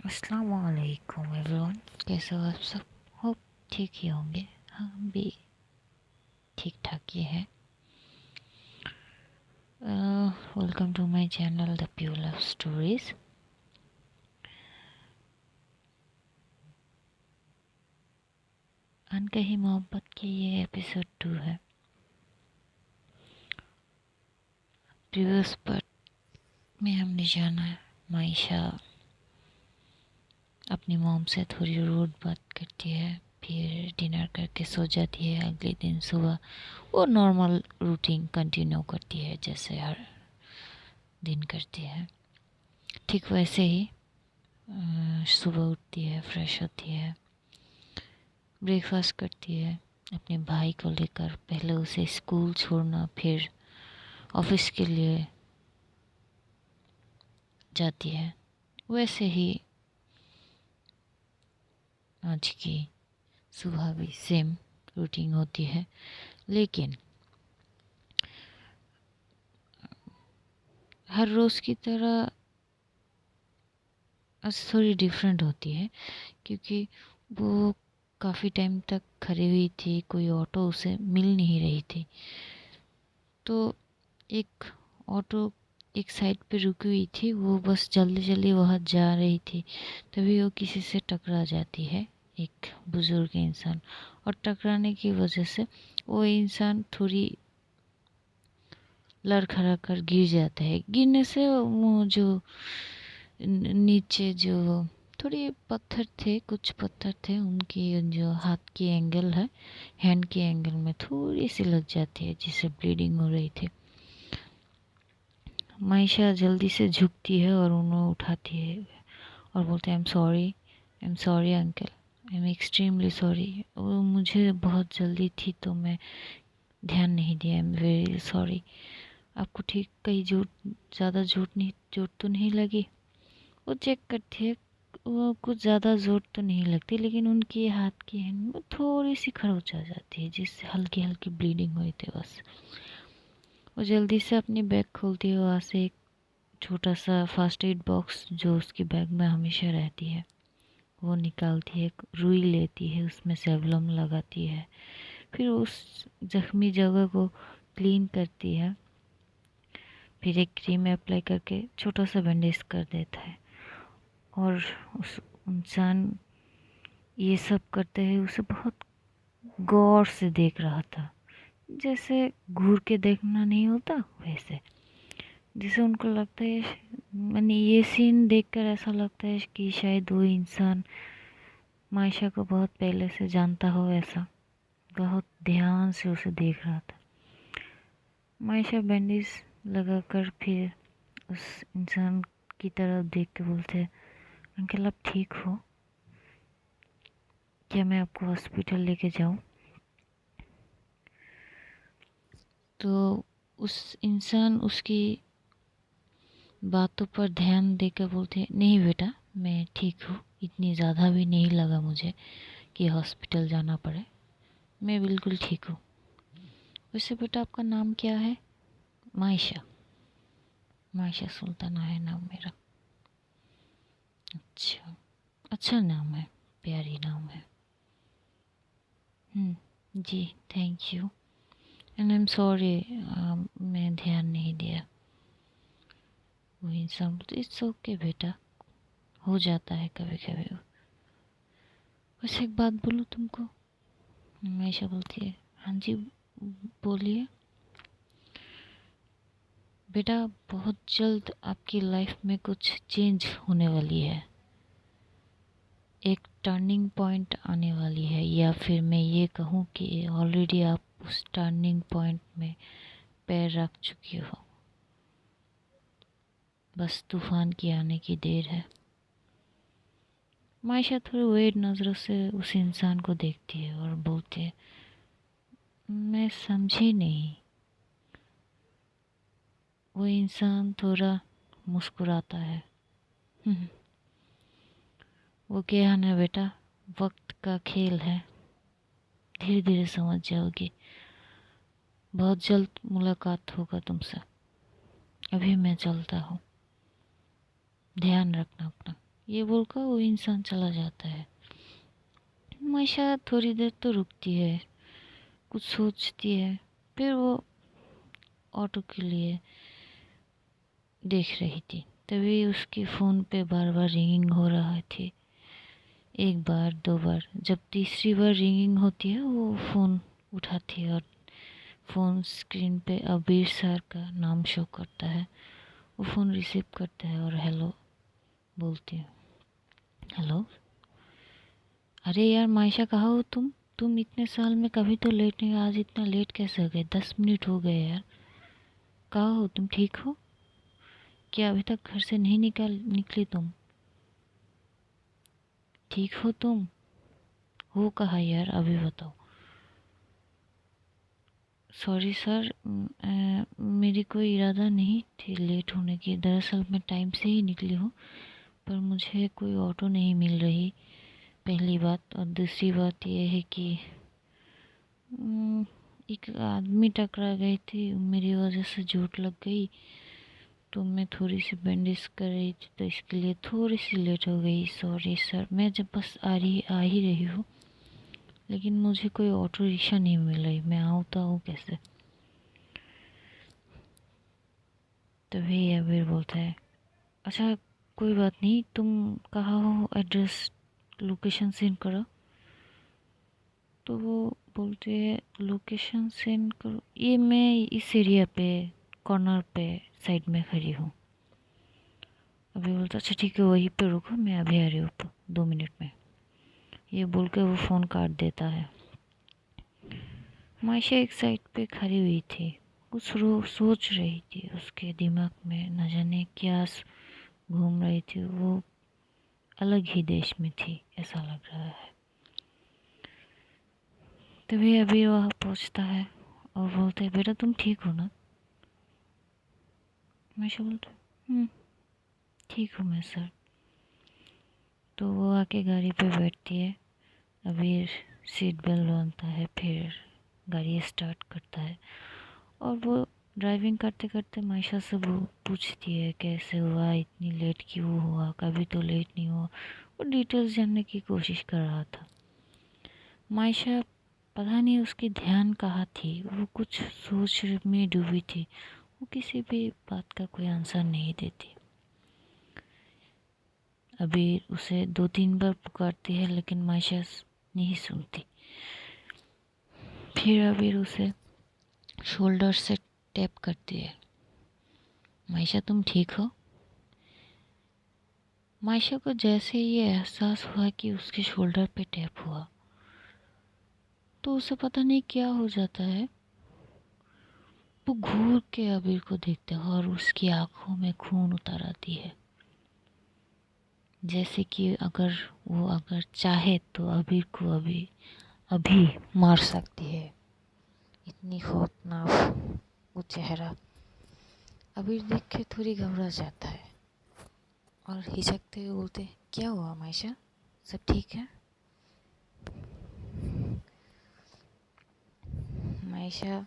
अस्सलाम वालेकुम एवरीवन। कैसे हो आप सब? होप ठीक ही होंगे। हम भी ठीक ठाक ही हैं। Welcome to my channel the pure love stories. अनकही मोहब्बत के ये एपिसोड 2 है। प्रीवियस पार्ट में हमने जाना है मायशा अपनी मॉम से थोड़ी रूड बात करती है, फिर डिनर करके सो जाती है। अगले दिन सुबह वो नॉर्मल रूटीन कंटिन्यू करती है जैसे हर दिन करती है। ठीक वैसे ही सुबह उठती है, फ्रेश होती है, ब्रेकफास्ट करती है, अपने भाई को लेकर पहले उसे स्कूल छोड़ना फिर ऑफिस के लिए जाती है। वैसे ही आज की सुबह भी सेम रूटीन होती है, लेकिन हर रोज़ की तरह आज थोड़ी डिफरेंट होती है, क्योंकि वो काफ़ी टाइम तक खड़ी हुई थी, कोई ऑटो उसे मिल नहीं रही थी। तो एक ऑटो एक साइड पे रुकी हुई थी, वो बस जल्दी जल्दी वहाँ जा रही थी, तभी वो किसी से टकरा जाती है, एक बुज़ुर्ग इंसान। और टकराने की वजह से वो इंसान थोड़ी लड़खड़ा कर गिर जाता है। गिरने से वो जो नीचे जो थोड़ी पत्थर थे, कुछ पत्थर थे, उनकी जो हाथ की एंगल है, हैंड की एंगल में थोड़ी सी लग जाती है, जिससे ब्लीडिंग हो रही थी। मायशा जल्दी से झुकती है और उन्हें उठाती है और बोलते हैं आई am sorry uncle, I am extremely sorry. वो मुझे बहुत जल्दी थी तो मैं ध्यान नहीं दिया, आई एम वेरी सॉरी। आपको ठीक कहीं चोट तो नहीं लगी? वो चेक करती है, वो कुछ ज़्यादा चोट तो नहीं लगती, लेकिन उनके हाथ की हैंड में थोड़ी सी खरोंच आ जाती है, जिससे हल्की हल्की ब्लीडिंग हुई थी बस। वो जल्दी से अपनी बैग खोलती है, वहाँ से एक छोटा सा फर्स्ट एड बॉक्स जो उसकी बैग में हमेशा रहती है वो निकालती है, रुई लेती है, उसमें सेवलम लगाती है, फिर उस जख्मी जगह को क्लीन करती है, फिर एक क्रीम अप्लाई करके छोटा सा बैंडेज कर देता है। और उस इंसान ये सब करते हुए उसे बहुत गौर से देख रहा था, जैसे घूर के देखना नहीं होता वैसे। जिसे उनको लगता है, मैंने ये सीन देखकर ऐसा लगता है कि शायद वो इंसान मायशा को बहुत पहले से जानता हो, ऐसा बहुत ध्यान से उसे देख रहा था। मायशा बैंडेज लगाकर फिर उस इंसान की तरफ देख के बोलते, अंकल आप ठीक हो? क्या मैं आपको हॉस्पिटल लेके जाऊं? तो उस इंसान उसकी बातों पर ध्यान देकर बोलते, नहीं बेटा मैं ठीक हूँ, इतनी ज़्यादा भी नहीं लगा मुझे कि हॉस्पिटल जाना पड़े, मैं बिल्कुल ठीक हूँ। वैसे बेटा आपका नाम क्या है? मायशा। मायशा सुल्ताना है नाम मेरा। अच्छा, अच्छा नाम है, प्यारी नाम है। जी thank you and I am sorry, मैं ध्यान नहीं दिया। वो इंसान बोलते, इट्स ओके बेटा, हो जाता है कभी कभी। वैसे एक बात बोलूँ तुमको? हमेशा बोलती है, हाँ जी बोलिए। बेटा बहुत जल्द आपकी लाइफ में कुछ चेंज होने वाली है, एक टर्निंग पॉइंट आने वाली है, या फिर मैं ये कहूँ कि ऑलरेडी आप उस टर्निंग पॉइंट में पैर रख चुकी हो, बस तूफान की आने की देर है। मायशा थोड़ी वेट नज़रों से उस इंसान को देखती है और बोलती है, मैं समझी नहीं। वो इंसान थोड़ा मुस्कुराता है। वो क्या ना बेटा, वक्त का खेल है, धीरे धीरे समझ जाओगी, बहुत जल्द मुलाकात होगा तुमसे। अभी मैं चलता हूँ, ध्यान रखना अपना। ये बोलकर वो इंसान चला जाता है। मायशा थोड़ी देर तो रुकती है, कुछ सोचती है, फिर वो ऑटो के लिए देख रही थी। तभी उसके फ़ोन पे बार बार रिंगिंग हो रहा थी। एक बार, दो बार, जब तीसरी बार रिंगिंग होती है वो फ़ोन उठाती है और फ़ोन स्क्रीन पे अबीर सर का नाम शो करता है। वो फ़ोन रिसीव करता है और हेलो बोलती है। हेलो, अरे यार मायशा, कहाँ हो तुम इतने साल में कभी तो लेट नहीं, आज इतना लेट कैसे हो गए? 10 मिनट हो गए यार। कहाँ हो तुम? ठीक हो क्या? अभी तक घर से नहीं निकली तुम? ठीक हो तुम? हो कहाँ यार, अभी बताओ। सॉरी सर, मेरी कोई इरादा नहीं थी लेट होने की। दरअसल मैं टाइम से ही निकली हूँ, पर मुझे कोई ऑटो नहीं मिल रही, पहली बात। और दूसरी बात यह है कि एक आदमी टकरा गई थी, मेरी वजह से चोट लग गई, तो मैं थोड़ी सी बैंडेज कर रही थी, तो इसके लिए थोड़ी सी लेट हो गई। सॉरी सर, मैं जब बस आ ही रही हूँ, लेकिन मुझे कोई ऑटो रिक्शा नहीं मिल रही, मैं आऊँ तो आऊँ कैसे? तभी अबीर बोलता है, अच्छा कोई बात नहीं, तुम कहाँ हो, एड्रेस लोकेशन सेंड करो। तो वो बोलते हैं लोकेशन सेंड करो, ये मैं इस एरिया पे कॉर्नर पे साइड में खड़ी हूँ। अभी बोलता अच्छा ठीक है, वहीं पे रुको, मैं अभी आ रही हूँ 2 मिनट में। ये बोल के वो फ़ोन काट देता है। मायशा एक साइड पे खड़ी हुई थी, कुछ सोच रही थी। उसके दिमाग में न जाने क्या घूम रही थी, वो अलग ही देश में थी ऐसा लग रहा है। तभी अभी वह पहुंचता है और बोलते हैं बेटा तुम ठीक हो ना? मायशा बोलते ठीक हूँ मैं सर। तो वो आके गाड़ी पे बैठती है, अबीर सीट बेल्ट बांधता है, फिर गाड़ी स्टार्ट करता है। और वो ड्राइविंग करते करते मायशा से वो पूछती है कैसे हुआ, इतनी लेट क्यों हुआ, कभी तो लेट नहीं हुआ। वो डिटेल्स जानने की कोशिश कर रहा था। मायशा पता नहीं उसकी ध्यान कहाँ थी, वो कुछ सोच में डूबी थी। वो किसी भी बात का कोई आंसर नहीं देती। अबीर उसे 2-3 बार पुकारती है, लेकिन मायशा नहीं सुनती। फिर अबीर उसे शोल्डर से टैप करती है, मायशा तुम ठीक हो? मायशा को जैसे ये एहसास हुआ कि उसके शोल्डर पे टैप हुआ, तो उसे पता नहीं क्या हो जाता है। वो घूर के अबीर को देखता है और उसकी आंखों में खून उतर आती है, जैसे कि अगर चाहे तो अबीर को अभी अभी मार सकती है। इतनी खौफनाक वो चेहरा। अबीर देख के थोड़ी घबरा जाता है और हिचकते हुए बोलते क्या हुआ मायशा, सब ठीक है? मायशा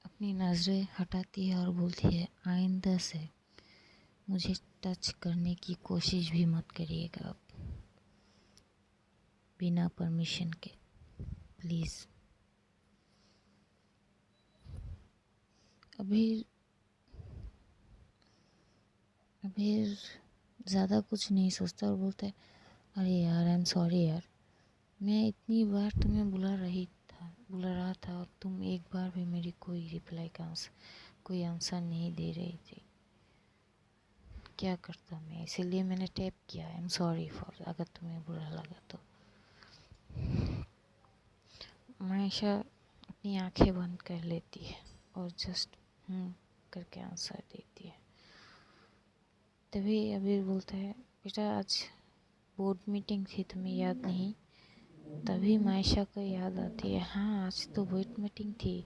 अपनी नज़रें हटाती है और बोलती है आइंदा से मुझे टच करने की कोशिश भी मत करिएगा आप, बिना परमिशन के, प्लीज़। अभी अभी ज़्यादा कुछ नहीं सोचता और बोलता है अरे यार आई एम सॉरी यार, मैं इतनी बार तुम्हें बुला रहा था और तुम एक बार भी मेरी कोई रिप्लाई का कोई आंसर नहीं दे रही थी। क्या करता मैं, इसीलिए मैंने टैप किया। आई एम सॉरी फॉर, अगर तुम्हें बुरा लगा तो। मायशा अपनी आंखें बंद कर लेती है और जस्ट करके आंसर देती है। तभी अबीर बोलता है बेटा आज बोर्ड मीटिंग थी, तुम्हें याद नहीं? तभी मायशा को याद आती है हाँ आज तो बोर्ड मीटिंग थी,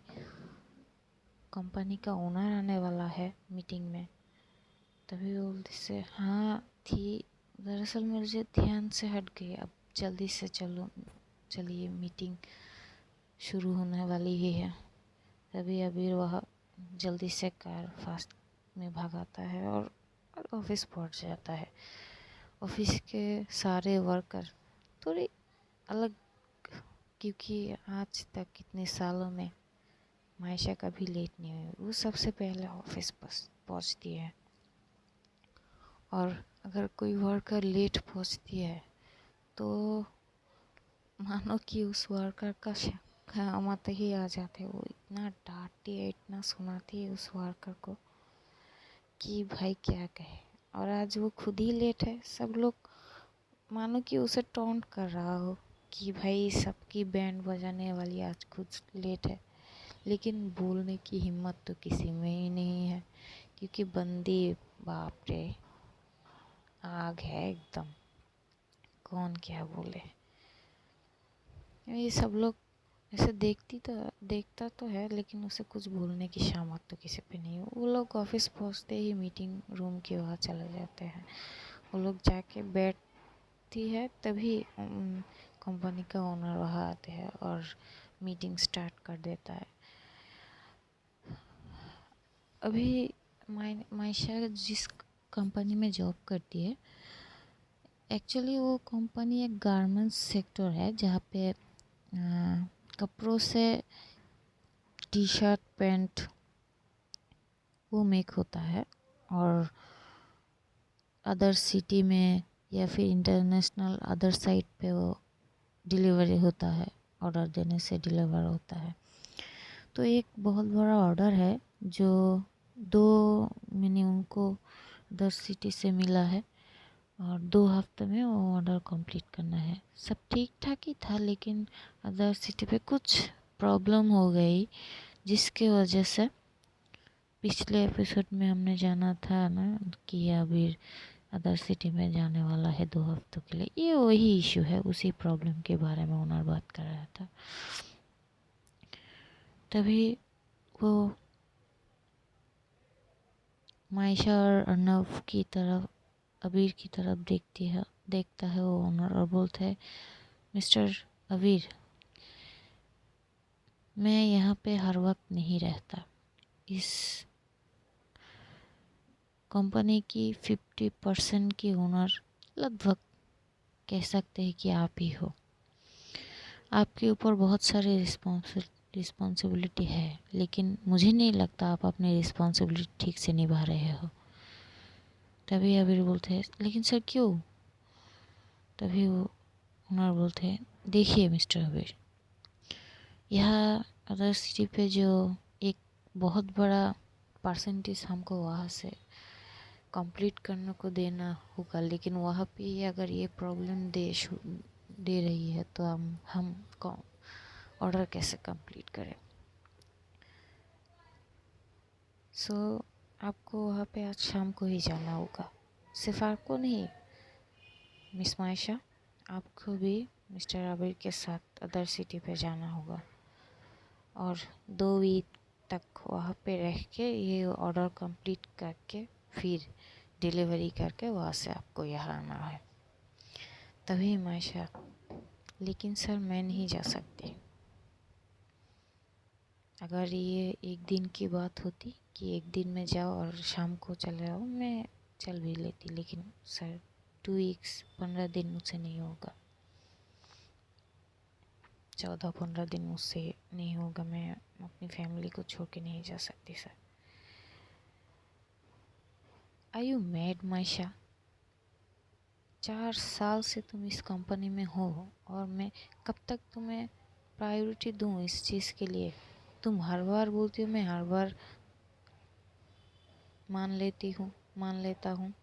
कंपनी का ओनर आने वाला है मीटिंग में। तभी वो बोलती से हाँ थी, दरअसल मुझे ध्यान से हट गई, अब जल्दी से चलिए मीटिंग शुरू होने वाली ही है। तभी अबीर वह जल्दी से कार फास्ट में भगाता है और और ऑफिस पहुंच जाता है। ऑफिस के सारे वर्कर थोड़े अलग, क्योंकि आज तक कितने सालों में मायशा कभी लेट नहीं हुई। वो सबसे पहले ऑफिस पहुंचती है, और अगर कोई वर्कर लेट पहुंचती है तो मानो कि उस वर्कर का क़यामत ही आ जाते है। वो इतना डांटती है, इतना सुनाती है उस वर्कर को कि भाई क्या कहे। और आज वो खुद ही लेट है, सब लोग मानो कि उसे टॉन्ट कर रहा हो कि भाई सबकी बैंड बजाने वाली आज खुद लेट है। लेकिन बोलने की हिम्मत तो किसी में ही नहीं है, क्योंकि बंदी बाप रे आग है एकदम, कौन क्या बोले। ये सब लोग ऐसे देखता तो है, लेकिन उसे कुछ बोलने की शामत तो किसी पे नहीं है। वो लोग ऑफिस पहुंचते ही मीटिंग रूम के वहाँ चले जाते हैं। वो लोग जाके बैठती है, तभी कंपनी का ओनर वहाँ आते हैं और मीटिंग स्टार्ट कर देता है। अभी मायशा जिस कंपनी में जॉब करती है, एक्चुअली वो कंपनी एक गारमेंट्स सेक्टर है, जहाँ पे कपड़ों से टी शर्ट पैंट वो मेक होता है, और अदर सिटी में या फिर इंटरनेशनल अदर साइट पे वो डिलीवरी होता है, ऑर्डर देने से डिलीवर होता है। तो एक बहुत बड़ा ऑर्डर है जो 2 महीने उनको अदर सिटी से मिला है, और 2 हफ्ते में वो ऑर्डर कंप्लीट करना है। सब ठीक ठाक ही था, लेकिन अदर सिटी पे कुछ प्रॉब्लम हो गई, जिसके वजह से पिछले एपिसोड में हमने जाना था ना कि अभी अदर सिटी में जाने वाला है 2 हफ्तों के लिए। ये वही इशू है, उसी प्रॉब्लम के बारे में ओनर बात कर रहा था। तभी वो मायशा और अर्नव की तरफ, अबीर की तरफ देखता है वो ओनर, और बोलता है, मिस्टर अबीर, मैं यहाँ पे हर वक्त नहीं रहता। इस कंपनी की 50% की ओनर लगभग कह सकते हैं कि आप ही हो। आपके ऊपर बहुत सारे रिस्पॉन्सिबिलिटी है, लेकिन मुझे नहीं लगता आप अपनी रिस्पॉन्सिबिलिटी ठीक से निभा रहे हो। तभी अबीर बोलते हैं, लेकिन सर क्यों? तभी वो ओनर बोलते हैं, देखिए मिस्टर अबीर, यहाँ अदर सिटी पे जो एक बहुत बड़ा परसेंटेज हमको वहाँ से कंप्लीट करने को देना होगा, लेकिन वहाँ पे अगर ये प्रॉब्लम दे रही है तो हम ऑर्डर कैसे कंप्लीट करें। सो आपको वहाँ पे आज शाम को ही जाना होगा। सिर्फ आपको नहीं, मिस मायशा, आपको भी मिस्टर आबिर के साथ अदर सिटी पे जाना होगा, और 2 वीक तक वहाँ पे रह के ये ऑर्डर कंप्लीट करके फिर डिलीवरी करके वहाँ से आपको यहाँ आना है। तभी मायशा, लेकिन सर मैं नहीं जा सकती। अगर ये एक दिन की बात होती कि एक दिन में जाओ और शाम को चले आओ, मैं चल भी लेती, लेकिन सर 2 वीक्स 15 दिन मुझसे नहीं होगा, 14-15 दिन मुझसे नहीं होगा। मैं अपनी फैमिली को छोड़ के नहीं जा सकती sir. Are you mad Maysha? 4 साल से तुम इस कंपनी में हो, और मैं कब तक तुम्हें प्रायोरिटी दूँ इस चीज़ के लिए? तुम हर बार बोलती हो, मैं हर बार मान लेता हूँ।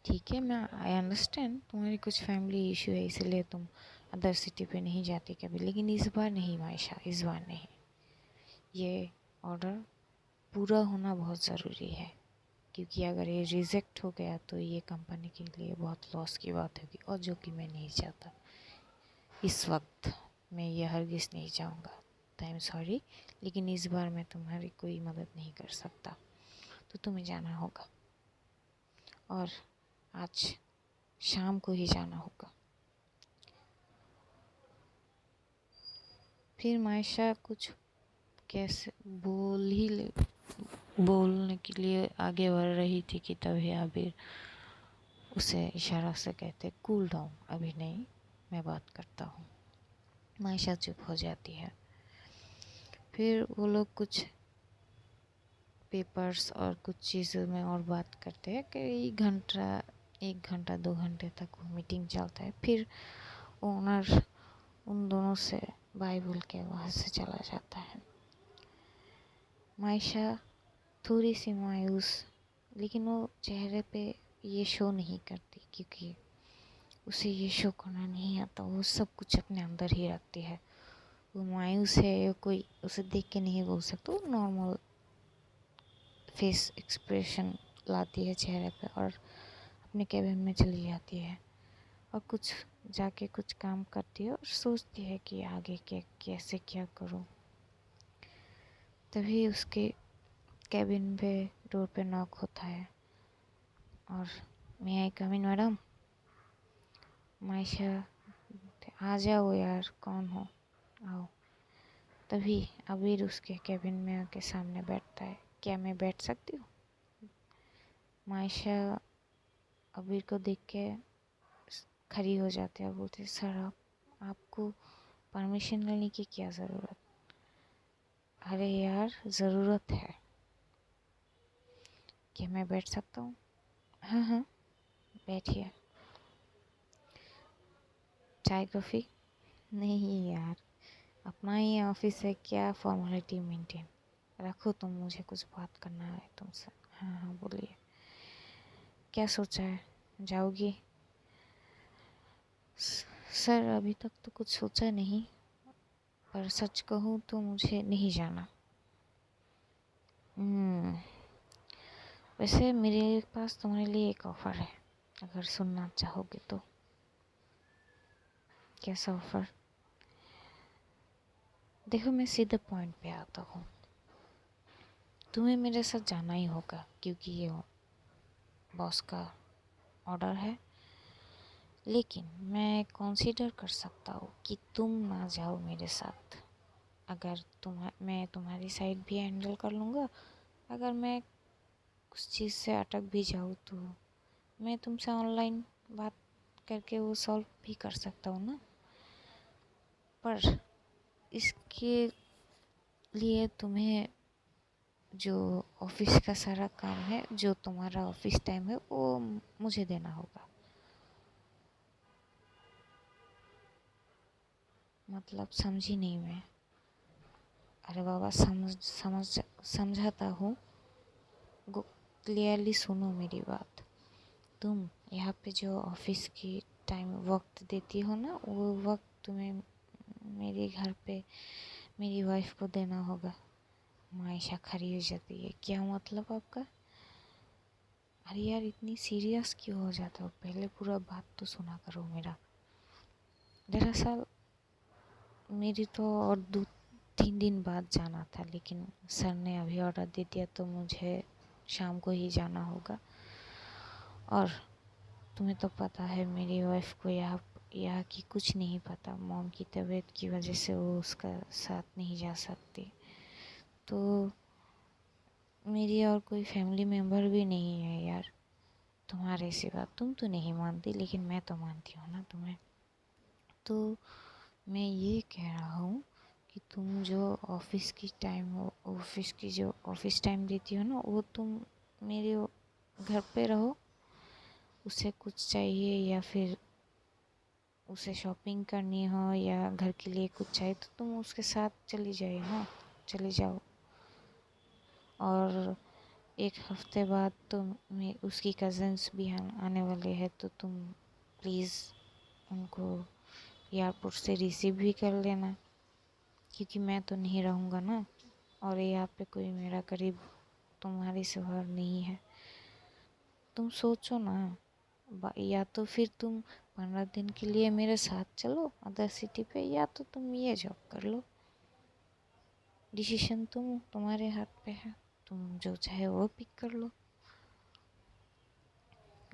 ठीक है, मैं आई अंडरस्टैंड तुम्हारी कुछ फैमिली इशू है, इसलिए तुम अदर सिटी पे नहीं जाती कभी, लेकिन इस बार नहीं मायशा, इस बार नहीं। ये ऑर्डर पूरा होना बहुत ज़रूरी है, क्योंकि अगर ये रिजेक्ट हो गया तो ये कंपनी के लिए बहुत लॉस की बात होगी, और जो कि मैं नहीं चाहता। इस वक्त मैं ये हरगिज़ नहीं चाहूँगा। तो आई एम सॉरी, लेकिन इस बार मैं तुम्हारी कोई मदद नहीं कर सकता, तो तुम्हें जाना होगा, और आज शाम को ही जाना होगा। फिर मायशा कुछ कैसे बोलने के लिए आगे बढ़ रही थी कि तभी आबिर उसे इशारा से कहते कूल डाउन, अभी नहीं, मैं बात करता हूँ। मायशा चुप हो जाती है। फिर वो लोग कुछ पेपर्स और कुछ चीज़ों में और बात करते हैं कि 1 घंटा 2 घंटे तक वो मीटिंग चलता है। फिर ओनर उन दोनों से बाय बोल के वहाँ से चला जाता है। मायशा थोड़ी सी मायूस, लेकिन वो चेहरे पे ये शो नहीं करती क्योंकि उसे ये शो करना नहीं आता। वो सब कुछ अपने अंदर ही रखती है। वो मायूस है या कोई उसे देख के नहीं बोल सकता। वो नॉर्मल फेस एक्सप्रेशन लाती है चेहरे पे और अपने कैबिन में चली जाती है और कुछ जाके कुछ काम करती है और सोचती है कि आगे कैसे क्या करूं। तभी उसके कैबिन पे डोर पे नॉक होता है और मे आई कम इन मैडम। मायशा, आ जाओ यार, कौन हो, आओ। तभी अबीर उसके कैबिन में आके सामने बैठता है। क्या मैं बैठ सकती हूँ? मायशा अबीर को देख के खड़ी हो जाती है। बोलती, सर आपको परमिशन लेने की क्या ज़रूरत? अरे यार, ज़रूरत है। क्या मैं बैठ सकता हूँ? हाँ हाँ, बैठिए। चाय कॉफ़ी? नहीं यार, अपना ही ऑफिस है, क्या फॉर्मेलिटी मेंटेन रखो। तुम, मुझे कुछ बात करना है तुमसे। हाँ हाँ, बोलिए। क्या सोचा है, जाओगी? सर अभी तक तो कुछ सोचा नहीं, पर सच कहूँ तो मुझे नहीं जाना। वैसे मेरे पास तुम्हारे लिए एक ऑफ़र है, अगर सुनना चाहोगे तो। कैसा ऑफ़र? देखो, मैं सीधे पॉइंट पे आता हूँ। तुम्हें मेरे साथ जाना ही होगा क्योंकि ये बॉस का ऑर्डर है। लेकिन मैं कंसीडर कर सकता हूँ कि तुम ना जाओ मेरे साथ। अगर मैं तुम्हारी साइड भी हैंडल कर लूँगा। अगर मैं कुछ चीज़ से अटक भी जाऊँ तो मैं तुमसे ऑनलाइन बात करके वो सॉल्व भी कर सकता हूँ ना। पर इसके लिए तुम्हें जो ऑफिस का सारा काम है, जो तुम्हारा ऑफिस टाइम है, वो मुझे देना होगा। मतलब समझी नहीं मैं। अरे बाबा, समझाता हूँ। क्लियरली सुनो मेरी बात। तुम यहाँ पे जो ऑफिस की टाइम वक्त देती हो ना, वो वक्त तुम्हें मेरे घर पे मेरी वाइफ को देना होगा। मायशा खड़ी हो जाती है। क्या मतलब आपका? अरे यार, इतनी सीरियस क्यों हो जाते हो? पहले पूरा बात तो सुना करो मेरा। दरअसल मेरी तो और 2-3 दिन बाद जाना था, लेकिन सर ने अभी ऑर्डर दे दिया तो मुझे शाम को ही जाना होगा। और तुम्हें तो पता है मेरी वाइफ को यहाँ की कुछ नहीं पता। मॉम की तबीयत की वजह से वो उसका साथ नहीं जा सकती। तो मेरी और कोई फैमिली मेम्बर भी नहीं है यार तुम्हारे सिवा। तुम तो नहीं मानती, लेकिन मैं तो मानती हूँ ना तुम्हें। तो मैं ये कह रहा हूँ कि तुम जो ऑफिस की जो ऑफिस टाइम देती हो ना, वो तुम मेरे घर पे रहो। उसे कुछ चाहिए या फिर उसे शॉपिंग करनी हो या घर के लिए कुछ चाहिए तो तुम उसके साथ चली जाओ। और 1 हफ्ते बाद तो उसकी कज़न्स भी आने वाले हैं, तो तुम प्लीज़ उनको एयरपोर्ट से रिसीव भी कर लेना, क्योंकि मैं तो नहीं रहूँगा ना। और यहाँ पे कोई मेरा करीब तुम्हारी सिवा नहीं है। तुम सोचो ना। या तो फिर तुम 15 दिन के लिए मेरे साथ चलो अदर सिटी पे, या तो तुम ये जॉब कर लो। डिसीजन तुम्हारे हाथ पे है। तुम जो चाहे वो पिक कर लो।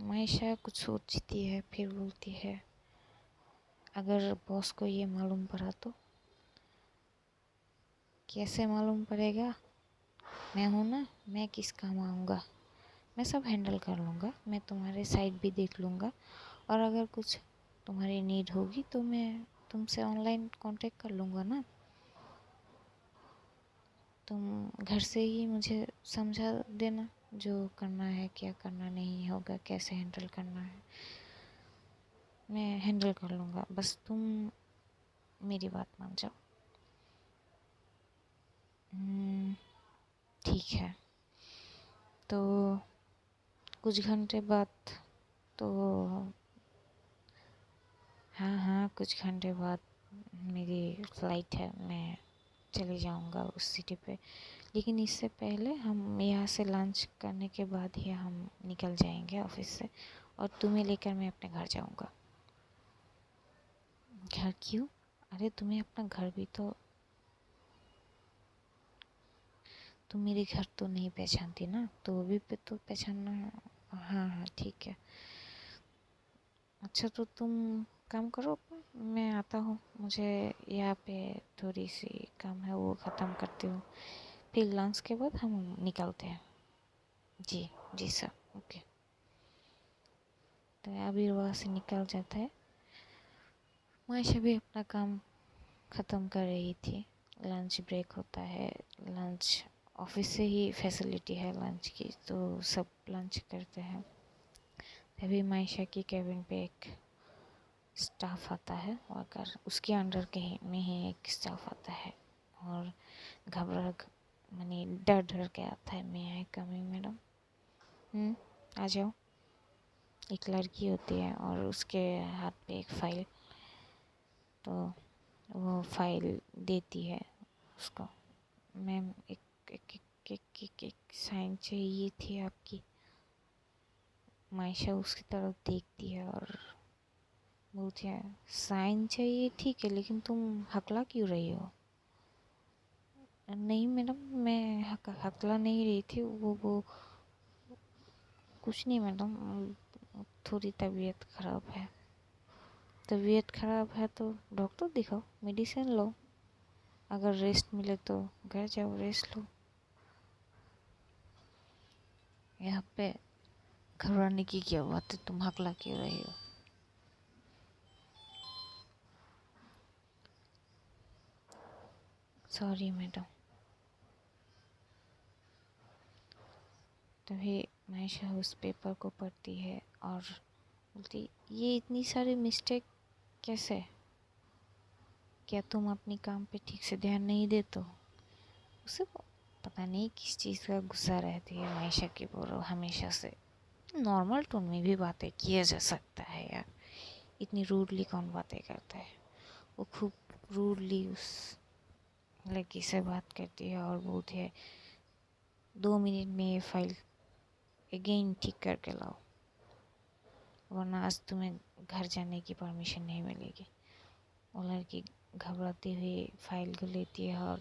मायशा कुछ सोचती है, फिर बोलती है, अगर बॉस को ये मालूम पड़ा तो? कैसे मालूम पड़ेगा? मैं हूँ ना, मैं किस काम आऊँगा, मैं सब हैंडल कर लूँगा, मैं तुम्हारे साइड भी देख लूँगा, और अगर कुछ तुम्हारी नीड होगी तो मैं तुमसे ऑनलाइन कांटेक्ट कर लूँगा ना। तुम घर से ही मुझे समझा देना जो करना है, क्या करना नहीं होगा, कैसे हैंडल करना है, मैं हैंडल कर लूँगा, बस तुम मेरी बात मान जाओ। ठीक है। तो कुछ घंटे बाद तो हाँ हाँ, कुछ घंटे बाद मेरी फ़्लाइट है, मैं चले जाऊँगा उस सिटी पे, लेकिन इससे पहले हम यहाँ से लंच करने के बाद ही हम निकल जाएंगे ऑफिस से, और तुम्हें लेकर मैं अपने घर जाऊँगा। घर क्यों? अरे तुम्हें अपना घर भी तो, तुम मेरे घर तो नहीं पहचानती ना, तो वो भी पे तो पहचानना। हाँ हाँ ठीक है। अच्छा तो तुम काम करो अपना, मैं आता हूँ, मुझे यहाँ पे थोड़ी सी काम है, वो ख़त्म करती हूँ, फिर लंच के बाद हम निकलते हैं। जी जी सर, ओके। तो अभी वहाँ से निकल जाता है। मायशा भी अपना काम ख़त्म कर रही थी, लंच ब्रेक होता है, लंच ऑफिस से ही फैसिलिटी है लंच की, तो सब लंच करते हैं। तभी मायशा की केबिन पे एक स्टाफ आता है, वर्कर, उसके अंडर के में ही एक स्टाफ आता है, और घबरा मानी डर डर के आता है, मैं आई कमिंग मैडम? आ जाओ। एक लड़की होती है और उसके हाथ पे एक फ़ाइल, तो वो फाइल देती है उसको। मैम एक एक एक एक एक, एक साइन चाहिए थी आपकी। मायशा उसकी तरफ देखती है और बोलती है, साइन चाहिए ठीक है, लेकिन तुम हकला क्यों रही हो? नहीं मैडम, मैं हकला नहीं रही थी, वो कुछ नहीं मैडम, थोड़ी तबीयत ख़राब है। तबीयत ख़राब है तो डॉक्टर दिखाओ, मेडिसिन लो, अगर रेस्ट मिले तो घर जाओ, रेस्ट लो। यहाँ पे घबराने की क्या बात है, तुम हकला क्यों रही हो? Sorry madam. तभी मायशा उस पेपर को पढ़ती है और बोलती, ये इतनी सारी मिस्टेक कैसे? क्या तुम अपनी काम पे ठीक से ध्यान नहीं देते हो? उसे पता नहीं किस चीज़ का गुस्सा रहती है मायशा की, बोलो हमेशा से। नॉर्मल टोन में भी बातें किया जा सकता है यार, इतनी रूडली कौन बातें करता है? वो खूब रूडली उस लड़की से बात करती है और बोलती है, 2 मिनट में ये फाइल अगेन ठीक करके लाओ, वरना आज तुम्हें घर जाने की परमिशन नहीं मिलेगी। वो लड़की घबराती हुई फाइल को लेती है और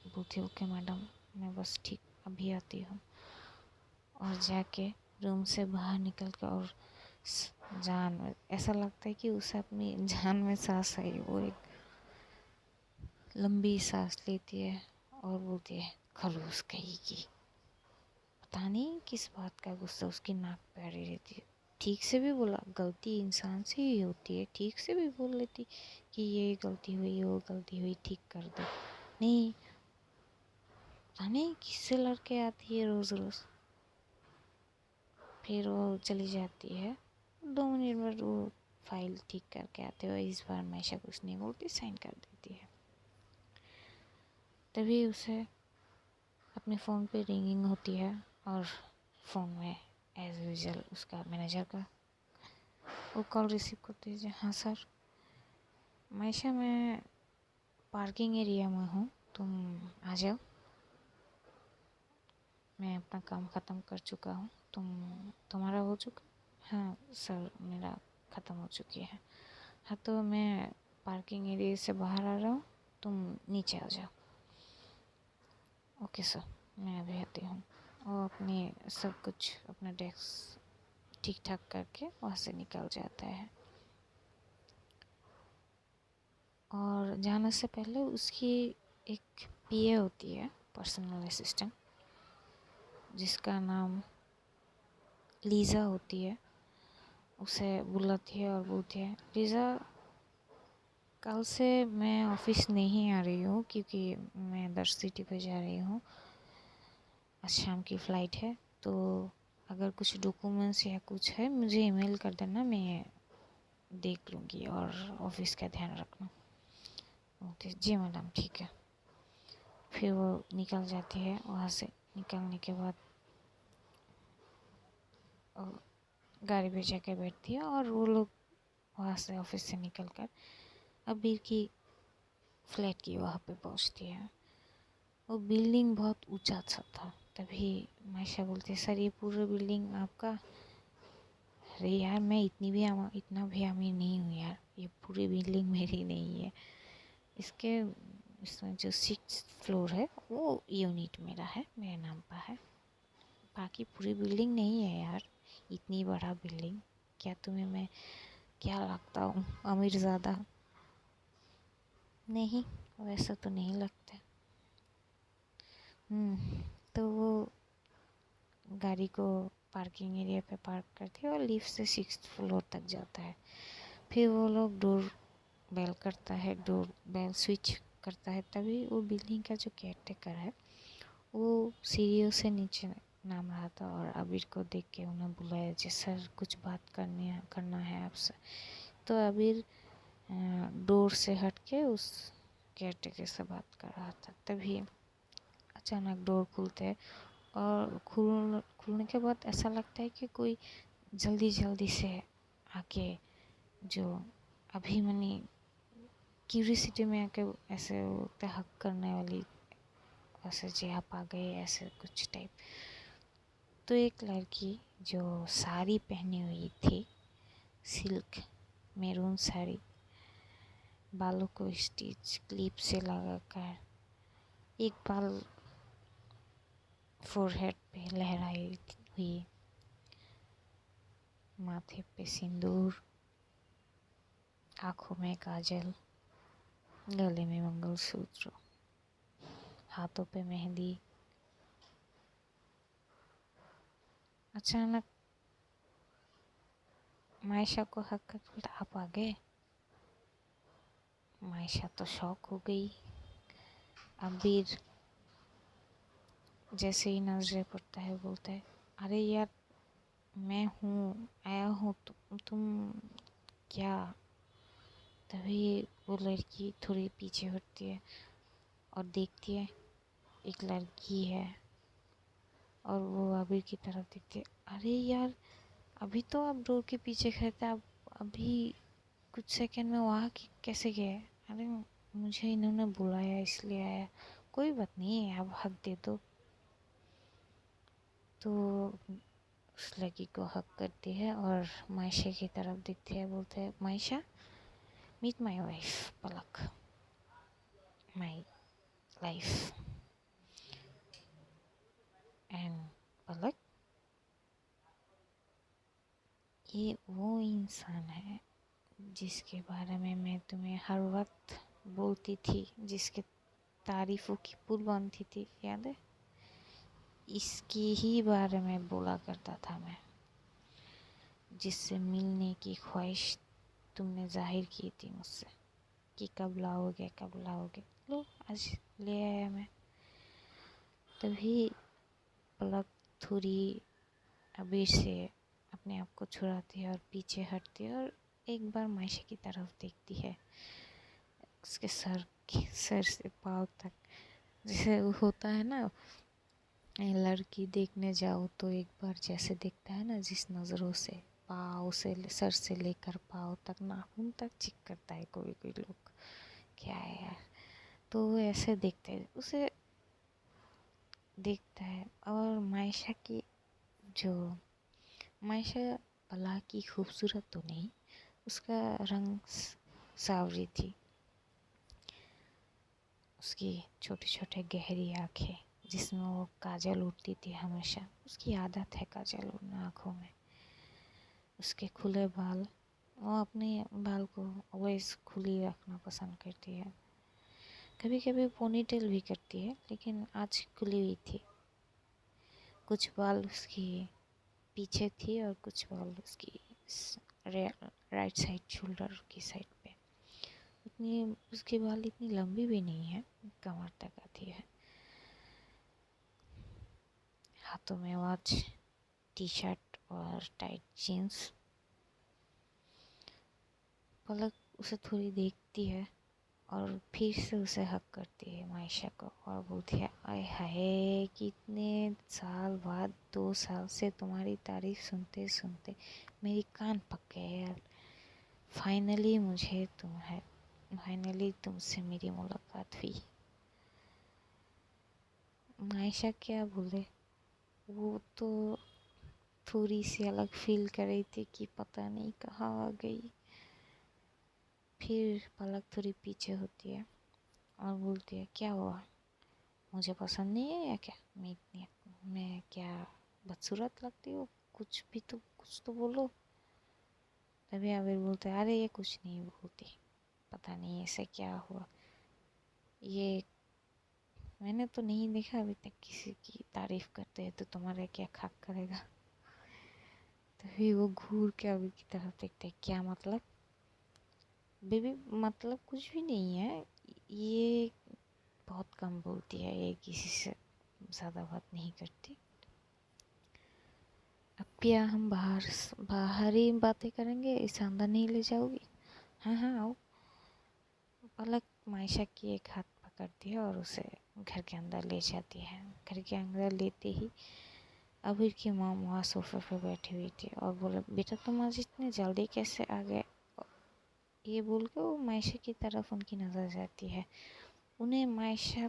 बोलती है, ओके मैडम, मैं बस ठीक अभी आती हूँ। और जाके रूम से बाहर निकल कर और जान में ऐसा लगता है कि उसे अपनी जान में सांस आई, वो एक लंबी सांस लेती है और बोलती है, खलूस कहीं की। पता नहीं किस बात का गुस्सा उसकी नाक पे अड़ी रहती है। ठीक से भी बोला, गलती इंसान से ही होती है, ठीक से भी बोल लेती कि ये गलती हुई, वो गलती हुई, ठीक कर दो। नहीं, पता नहीं किससे लड़के आती है रोज़ रोज़। फिर वो चली जाती है, 2 मिनट में वो फाइल ठीक करके आते हुए इस बार मायशा कुछ नहीं बोलती, साइन कर देती है। तभी उसे अपने फ़ोन पे रिंगिंग होती है और फ़ोन में एज़ यूजुअल उसका मैनेजर का वो कॉल रिसीव करती है। हाँ सर, मायशा मैं पार्किंग एरिया में हूँ, तुम आ जाओ, मैं अपना काम ख़त्म कर चुका हूँ, तुम्हारा हो चुका? हाँ सर, मेरा ख़त्म हो चुकी है। हाँ तो मैं पार्किंग एरिया से बाहर आ रहा हूँ, तुम नीचे आ जाओ। ओके सर, मैं अभी आती हूँ। वो अपनी सब कुछ अपना डेस्क ठीक ठाक करके वहाँ से निकल जाता है। और जाने से पहले उसकी एक पीए होती है, पर्सनल असिस्टेंट, जिसका नाम लीज़ा होती है, उसे बुलाती है और बोलती है, लीज़ा कल से मैं ऑफ़िस नहीं आ रही हूँ क्योंकि मैं दर्श सिटी पे जा रही हूँ, आज शाम की फ़्लाइट है, तो अगर कुछ डॉक्यूमेंट्स या कुछ है मुझे ईमेल कर देना, मैं देख लूँगी और ऑफ़िस का ध्यान रखना। बोलती जी मैडम ठीक है। फिर वो निकल जाती है। वहाँ से निकलने के बाद गाड़ी पे जाके बैठती है और वो लोग वहाँ से ऑफिस से निकल कर अबीर की फ्लैट की वहाँ पे पहुँचती है। वो बिल्डिंग बहुत ऊंचा सा था। तभी मायशा बोलती है, सर ये पूरा बिल्डिंग आपका? अरे यार मैं इतना भी अमीर नहीं हूँ यार, ये पूरी बिल्डिंग मेरी नहीं है। इसमें जो 6th फ्लोर है वो यूनिट मेरा है, मेरे नाम पर है, बाकी पूरी बिल्डिंग नहीं है यार, इतनी बड़ा बिल्डिंग। क्या तुम्हें मैं क्या लगता हूँ अमीर ज़्यादा? नहीं, वैसा तो नहीं लगता। तो वो गाड़ी को पार्किंग एरिया पे पार्क करती है और लिफ्ट से 6th फ्लोर तक जाता है। फिर वो लोग डोर बेल करता है, डोर बेल स्विच करता है। तभी वो बिल्डिंग का जो केयर टेकर है वो सीढ़ियों से नीचे नाम रहा था और अबीर को देख के उन्हें बुलाया, जी सर कुछ बात करना है आपसे। तो अबीर डोर से हट के उस केयर टेकर से बात कर रहा था। तभी अचानक डोर खुलते है और खुलने के बाद ऐसा लगता है कि कोई जल्दी जल्दी से आके जो अभी मैंने क्यूरियोसिटी में आके ऐसे हक करने वाली, ऐसे जी आप आ गए, ऐसे कुछ टाइप। तो एक लड़की जो साड़ी पहनी हुई थी, सिल्क मैरून साड़ी, बालों को स्टिच क्लिप से लगाकर, एक बाल फोरहेड पे लहराई हुई, माथे पे सिंदूर, आँखों में काजल, गले में मंगलसूत्र, हाथों पे मेहंदी, अचानक मायशा को हक कर बोला, आप आ गए? मायशा तो शॉक हो गई। अबीर जैसे ही नजरें पड़ता है बोलता है, अरे यार मैं हूँ, आया हूँ, तुम क्या? तभी वो लड़की थोड़ी पीछे हटती है और देखती है एक लड़की है और वो अबीर की तरफ देखती है। अरे यार अभी तो आप डोर के पीछे खड़े थे, आप अभी कुछ सेकंड में वहाँ कैसे गए? अरे मुझे इन्होंने बुलाया इसलिए आया, कोई बात नहीं है, आप हक दे दो। तो उस लड़की को हक करती है और मायशा की तरफ देखती है, बोलते हैं, Maysha meet my wife Palak, my life. And Palak, ये वो इंसान है जिसके बारे में मैं तुम्हें हर वक्त बोलती थी, जिसके तारीफ़ों की पुल बनती थी, याद है? इसकी ही बारे में बोला करता था मैं, जिससे मिलने की ख्वाहिश तुमने जाहिर की थी मुझसे कि कब लाओगे कब लाओगे, लो आज ले आया मैं। तभी पलक थोड़ी अबीर से अपने आप को छुड़ाती है और पीछे हटती है और एक बार मायशा की तरफ देखती है, उसके सर से पाँव तक, जैसे वो होता है ना, लड़की देखने जाओ तो एक बार जैसे देखता है ना जिस नज़रों से, पाँव से सर से लेकर पाँव तक, नाखून तक चेक करता है कोई कोई लोग, क्या है यार, तो वो ऐसे देखते हैं उसे, देखता है। और मायशा की जो मायशा भला की खूबसूरत तो नहीं, उसका रंग सावरी थी, उसकी छोटे छोटे गहरी आँखें जिसमें वो काजल उड़ती थी हमेशा, उसकी आदत है काजल उड़ना आँखों में, उसके खुले बाल, वो अपने बाल को ऑलवेज खुली रखना पसंद करती है, कभी कभी पोनीटेल भी करती है लेकिन आज खुली हुई थी। कुछ बाल उसकी पीछे थी और कुछ बाल उसकी राइट साइड शोल्डर की साइड पे। इतनी उसकी बाल इतनी लंबी भी नहीं है, कमर तक आती है। हाथों में वॉच, टी शर्ट और टाइट जीन्स। पलक उसे थोड़ी देखती है और फिर से उसे हक करती है मायशा को और बोलती है, आय हाय कितने साल बाद, 2 साल से तुम्हारी तारीफ सुनते सुनते मेरी कान पक गए यार। फाइनली तुमसे मेरी मुलाकात हुई। मायशा क्या बोले, वो तो थोड़ी सी अलग फील कर रही थी कि पता नहीं कहाँ आ गई। फिर पलक थोड़ी पीछे होती है और बोलती है, क्या हुआ, मुझे पसंद नहीं है या क्या? मैं क्या बदसूरत लगती हूँ? कुछ तो बोलो। तभी आबिर बोलते है, अरे ये कुछ नहीं बोलती, पता नहीं ऐसे क्या हुआ, ये मैंने तो नहीं देखा अभी तक किसी की तारीफ करते हैं, तो तुम्हारा क्या खाक करेगा। तभी वो घूर के आबिर की तरफ देखते है, क्या मतलब? बेबी मतलब कुछ भी नहीं है, ये बहुत कम बोलती है, ये किसी से ज़्यादा बात नहीं करती। अब क्या हम बाहर ही बातें करेंगे, इसे अंदर नहीं ले जाओगी? हाँ हाँ आओ। पलक मायशा की एक हाथ पकड़ती है और उसे घर के अंदर ले जाती है। घर के अंदर लेते ही अबीर की मॉम वहाँ सोफे पे बैठी हुई थी और बोले, बेटा तुम आज इतने जल्दी कैसे आ गए? ये बोल के वो मायशा की तरफ उनकी नज़र जाती है। उन्हें मायशा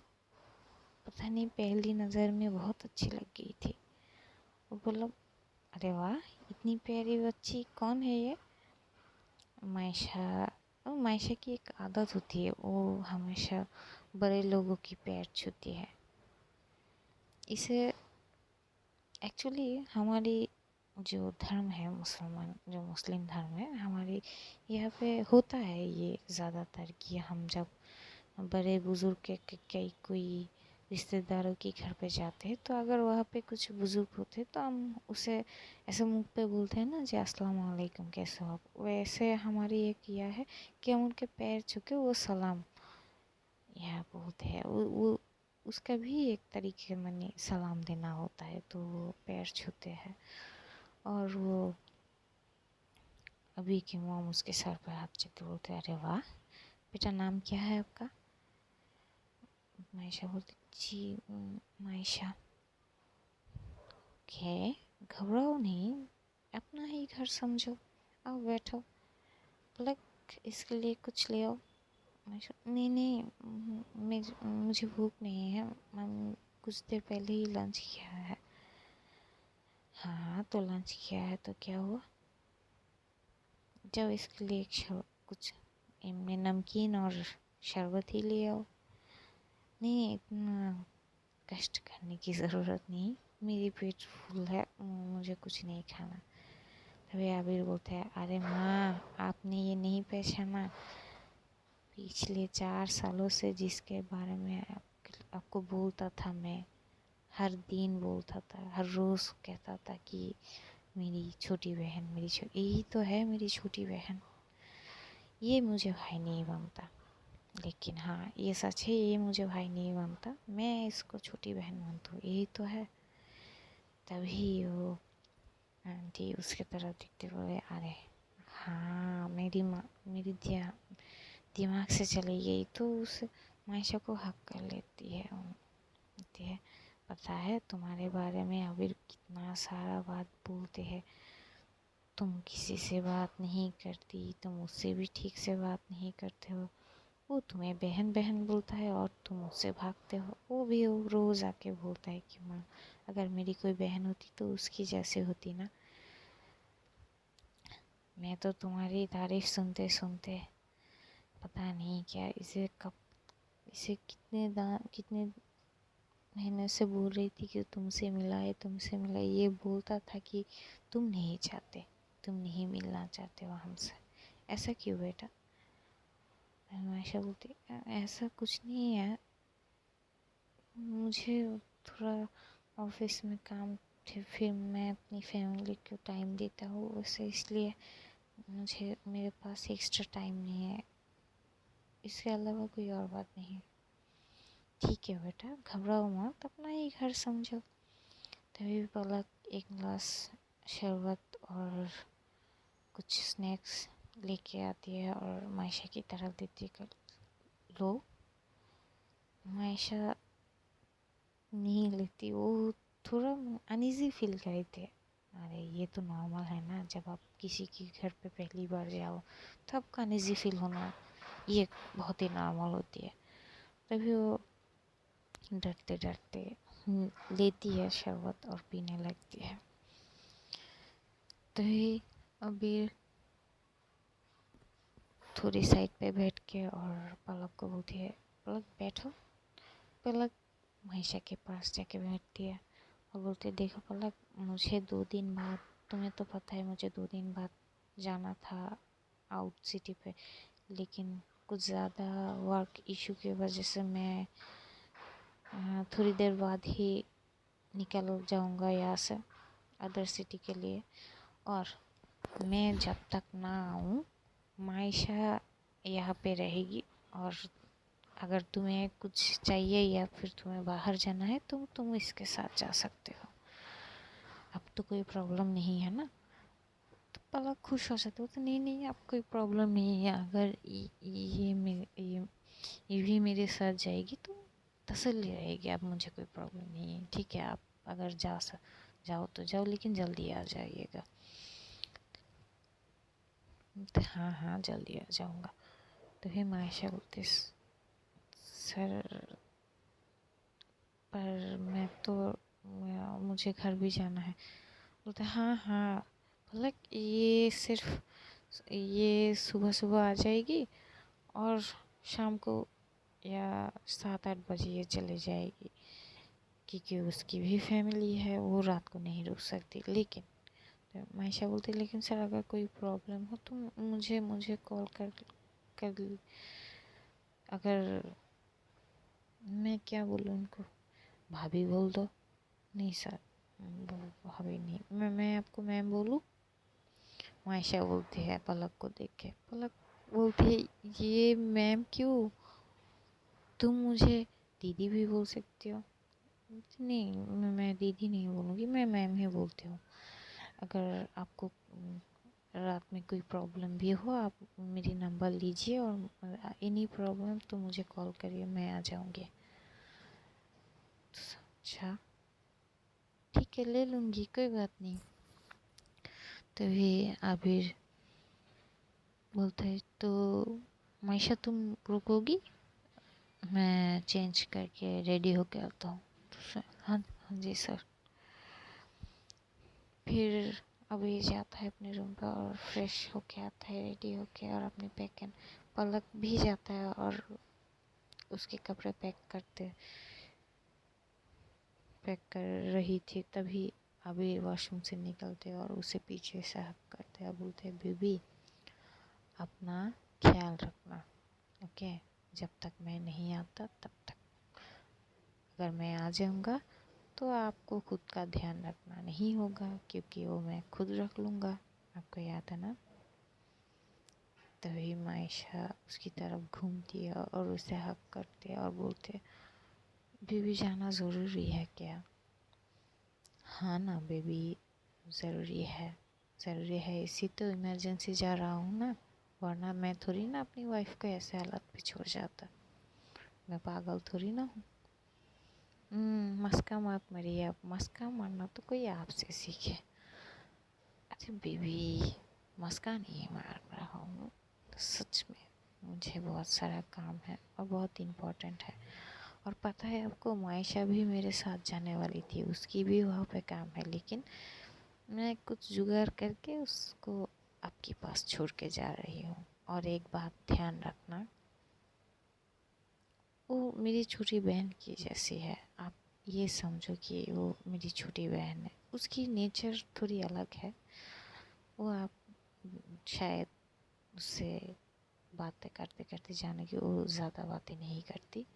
पता नहीं पहली नज़र में बहुत अच्छी लग गई थी। वो बोला, अरे वाह इतनी प्यारी बच्ची, कौन है ये? मायशा की एक आदत होती है, वो हमेशा बड़े लोगों की पैर छूती है। इसे एक्चुअली हमारी जो धर्म है जो मुस्लिम धर्म है हमारे यहाँ पे होता है ये ज़्यादातर, कि हम जब बड़े बुज़ुर्ग के कोई रिश्तेदारों के घर पे जाते हैं तो अगर वहाँ पे कुछ बुज़ुर्ग होते हैं तो हम उसे ऐसे मुंह पे बोलते हैं ना, जी अस्सलाम वालेकुम कैसे हो आप। वैसे हमारी एक यह है कि हम उनके पैर छू के वो सलाम यह बोलते हैं। वो उसका भी एक तरीके माने सलाम देना होता है, तो वो पैर छूते हैं। और वो अभी की मॉम उसके सर पर हाथ रखते बोलते, अरे वाह बेटा नाम क्या है आपका? मायशा बोलती, जी मायशा। ओके घबराओ नहीं, अपना ही घर समझो, आओ बैठो। पलक इसके लिए कुछ ले आओ। मायशा, नहीं मुझे भूख नहीं है, मैं कुछ देर पहले ही लंच किया है। हाँ तो लंच किया है तो क्या हुआ? जब इसके लिए कुछ इनमें नमकीन और शरबत ही ले आओ। नहीं इतना कष्ट करने की ज़रूरत नहीं, मेरी पेट फुल है, मुझे कुछ नहीं खाना। तभी आबिर बोलते हैं, अरे माँ आपने ये नहीं पहचाना, पिछले 4 सालों से जिसके बारे में आपको बोलता था, मैं हर दिन बोलता था, हर रोज़ कहता था कि मेरी छोटी बहन यही तो है मेरी छोटी बहन। ये मुझे भाई नहीं बनता, लेकिन हाँ ये सच है, ये मुझे भाई नहीं बनता, मैं इसको छोटी बहन मानता हूँ, यही तो है। तभी वो आंटी उसके तरफ देखते बोले, अरे हाँ मेरी दिमाग से चली गई, तो उस मायशा को हक कर लेती है। बोलती है, पता है तुम्हारे बारे में अभी कितना सारा बात बोलते हैं, तुम किसी से बात नहीं करती, तुम मुझसे भी ठीक से बात नहीं करते हो, वो तुम्हें बहन बहन बोलता है और तुम उससे भागते हो। वो भी वो रोज़ आके बोलता है कि माँ अगर मेरी कोई बहन होती तो उसकी जैसे होती ना। मैं तो तुम्हारी तारीफ सुनते सुनते पता नहीं क्या इसे कितने महीने से बोल रही थी कि तुमसे मिला, ये बोलता था कि तुम नहीं मिलना चाहते हो हमसे, ऐसा क्यों बेटा? आयशा बोलती, ऐसा कुछ नहीं है, मुझे थोड़ा ऑफिस में काम फिर मैं अपनी फैमिली को टाइम देता हूँ, वैसे इसलिए मुझे मेरे पास एक्स्ट्रा टाइम नहीं है, इसके अलावा कोई और बात नहीं है। ठीक है बेटा, घबराओ मत, अपना ही घर समझो। तभी पलक एक गिलास शरबत और कुछ स्नैक्स लेके आती है और मायशा की तरफ देती है, लो। मायशा नहीं लेती, वो थोड़ा अनईजी फील कर रही थी। अरे ये तो नॉर्मल है ना, जब आप किसी के घर पे पहली बार जाओ तो आपका अनईजी फील होना ये बहुत ही नॉर्मल होती है। तभी वो डरते डरते लेती है शरबत और पीने लगती है। तभी अभी थोड़ी साइड पे बैठ के और पलक को बोलती है, पलक बैठो। पलक मायशा के पास जाके बैठती है और बोलती है, देखो पलक, मुझे 2 दिन बाद, तुम्हें तो पता है मुझे 2 दिन बाद जाना था आउट सिटी पे, लेकिन कुछ ज़्यादा वर्क इशू की वजह से मैं थोड़ी देर बाद ही निकल जाऊंगा यहाँ से अदर सिटी के लिए, और मैं जब तक ना आऊँ मायशा यहाँ पे रहेगी, और अगर तुम्हें कुछ चाहिए या फिर तुम्हें बाहर जाना है तो तुम इसके साथ जा सकते हो, अब तो कोई प्रॉब्लम नहीं है ना। तो पलक खुश हो जाते हो, तो नहीं नहीं, अब कोई प्रॉब्लम नहीं है, अगर ये भी मेरे साथ जाएगी तो तसल्ली रहेगी, अब मुझे कोई प्रॉब्लम नहीं है। ठीक है, आप अगर जाओ तो जाओ, लेकिन जल्दी आ जाइएगा। तो हाँ हाँ जल्दी आ जाऊँगा। तो फिर मायशा बोलती, सर पर मुझे घर भी जाना है। बोलते हाँ हाँ मतलब ये सुबह सुबह आ जाएगी और शाम को या 7-8 बजे ये चले जाएगी, क्योंकि उसकी भी फैमिली है, वो रात को नहीं रुक सकती। लेकिन तो मायशा बोलती, लेकिन सर अगर कोई प्रॉब्लम हो तो मुझे कॉल कर अगर मैं क्या बोलूँ उनको, भाभी बोल दो। नहीं सर, भाभी नहीं, मैं आपको मैम बोलूँ। मायशा बोलती है पलक को देख के, पलक बोलती है, ये मैम क्यों, तुम मुझे दीदी भी बोल सकती हो। नहीं, मैं दीदी नहीं बोलूँगी, मैं मैम ही बोलती हूँ। अगर आपको रात में कोई प्रॉब्लम भी हो, आप मेरी नंबर लीजिए और एनी प्रॉब्लम तो मुझे कॉल करिए, मैं आ जाऊँगी। अच्छा ठीक है, ले लूँगी, कोई बात नहीं। तभी आबिर बोलता है, तो मायशा तुम रुकोगी, मैं चेंज करके रेडी होके आता हूँ। तो हाँ हाँ जी सर। फिर अभी जाता है अपने रूम पर और फ्रेश होके आता है, रेडी होके, और अपने पलक भी जाता है और उसके कपड़े पैक कर रही थी। तभी अभी वॉशरूम से निकलते और उसे पीछे से हक करते हैं, बोलते, बीबी अपना ख्याल रखना, ओके, जब तक मैं नहीं आता तब तक। अगर मैं आ जाऊँगा तो आपको खुद का ध्यान रखना नहीं होगा, क्योंकि वो मैं खुद रख लूँगा, आपको याद है ना। तभी मायशा उसकी तरफ घूमती है और उसे हक करती है और बोलते, बेबी जाना ज़रूरी है क्या। हाँ ना बेबी, ज़रूरी है, इसी तो इमरजेंसी जा रहा हूँ ना, वरना मैं थोड़ी ना अपनी वाइफ को ऐसे हालत पे छोड़ जाता, मैं पागल थोड़ी ना हूँ। मस्का मत मारिए, आप मस्का मारना तो कोई आपसे सीखे। अरे बेबी, मस्का नहीं मार रहा हूँ, सच में मुझे बहुत सारा काम है और बहुत इम्पोर्टेंट है। और पता है आपको, मायशा भी मेरे साथ जाने वाली थी, उसकी भी वहाँ पे काम है, लेकिन मैं कुछ जुगाड़ करके उसको आपके पास छोड़ के जा रही हूँ। और एक बात ध्यान रखना, वो मेरी छोटी बहन की जैसी है, आप ये समझो कि वो मेरी छोटी बहन है, उसकी नेचर थोड़ी अलग है, वो आप शायद उससे बातें करते करते जाने की, वो ज़्यादा बातें नहीं करती।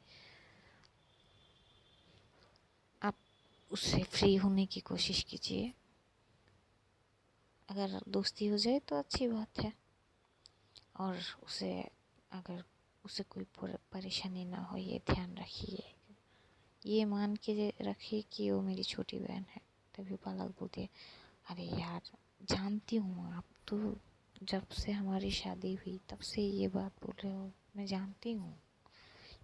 आप उससे फ्री होने की कोशिश कीजिए। अगर दोस्ती हो जाए तो अच्छी बात है, और उसे अगर उसे कोई परेशानी ना हो ये ध्यान रखिए। ये मान के रखिए कि वो मेरी छोटी बहन है। तभी पलक बोलती है, अरे यार जानती हूँ आप तो जब से हमारी शादी हुई तब से ये बात बोल रहे हो, मैं जानती हूँ।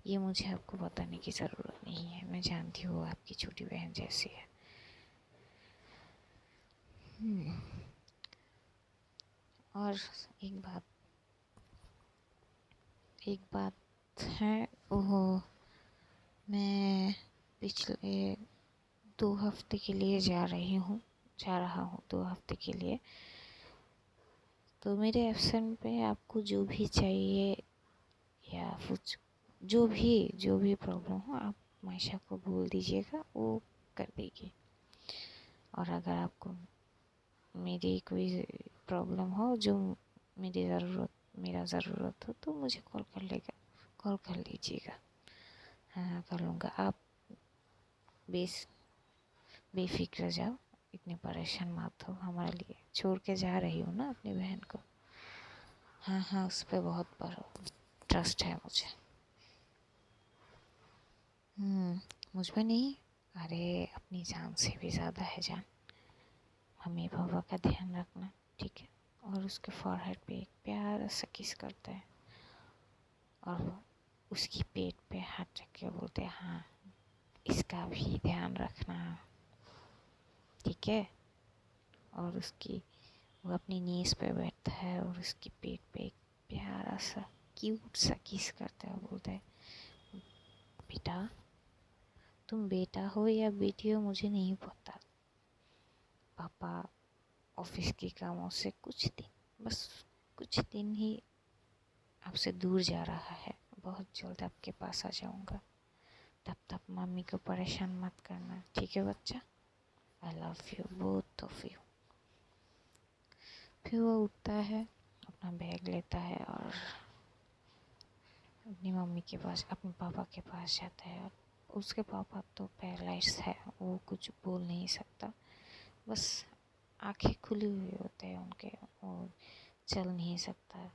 ये मुझे आपको बताने की ज़रूरत नहीं है, मैं जानती हूँ आपकी छोटी बहन जैसी है। और एक बात है, वो मैं पिछले 2 हफ्ते के लिए जा रहा हूँ 2 हफ्ते के लिए। तो मेरे एब्सेंट पे आपको जो भी चाहिए या कुछ जो भी प्रॉब्लम हो आप मायशा को बोल दीजिएगा, वो कर देगी। और अगर आपको मेरी कोई प्रॉब्लम हो जो मेरा ज़रूरत हो तो मुझे कॉल कर लीजिएगा। हाँ कर लूँगा। आप बेफिक्र जाओ, इतनी परेशान मत हो हमारे लिए। छोड़ के जा रही हूँ ना अपनी बहन को। हाँ उस पर बहुत बड़ा ट्रस्ट है मुझे। मुझ पर नहीं, अरे अपनी जान से भी ज़्यादा है जान। मम्मी पापा का ध्यान रखना, ठीक है। और उसके फॉरहेड पे एक प्यारा सा किस करता है और वो उसकी पेट पे हाथ रख के बोलते हैं, हाँ इसका भी ध्यान रखना, ठीक है। और वो अपनी नीज़ पे बैठता है और उसकी पेट पे एक प्यारा सा क्यूट सा किस करता है और बोलता है, बेटा तुम बेटा हो या बेटी हो मुझे नहीं पता, पापा ऑफिस के कामों से बस कुछ दिन ही आपसे दूर जा रहा है, बहुत जल्द आपके पास आ जाऊंगा। तब तक मम्मी को परेशान मत करना, ठीक है बच्चा। I love you both of you. फिर वो उठता है, अपना बैग लेता है और अपने पापा के पास जाता है। उसके पापा तो पैरालाइज है, वो कुछ बोल नहीं सकता, बस आंखें खुली हुई होते हैं उनके, वो चल नहीं सकता।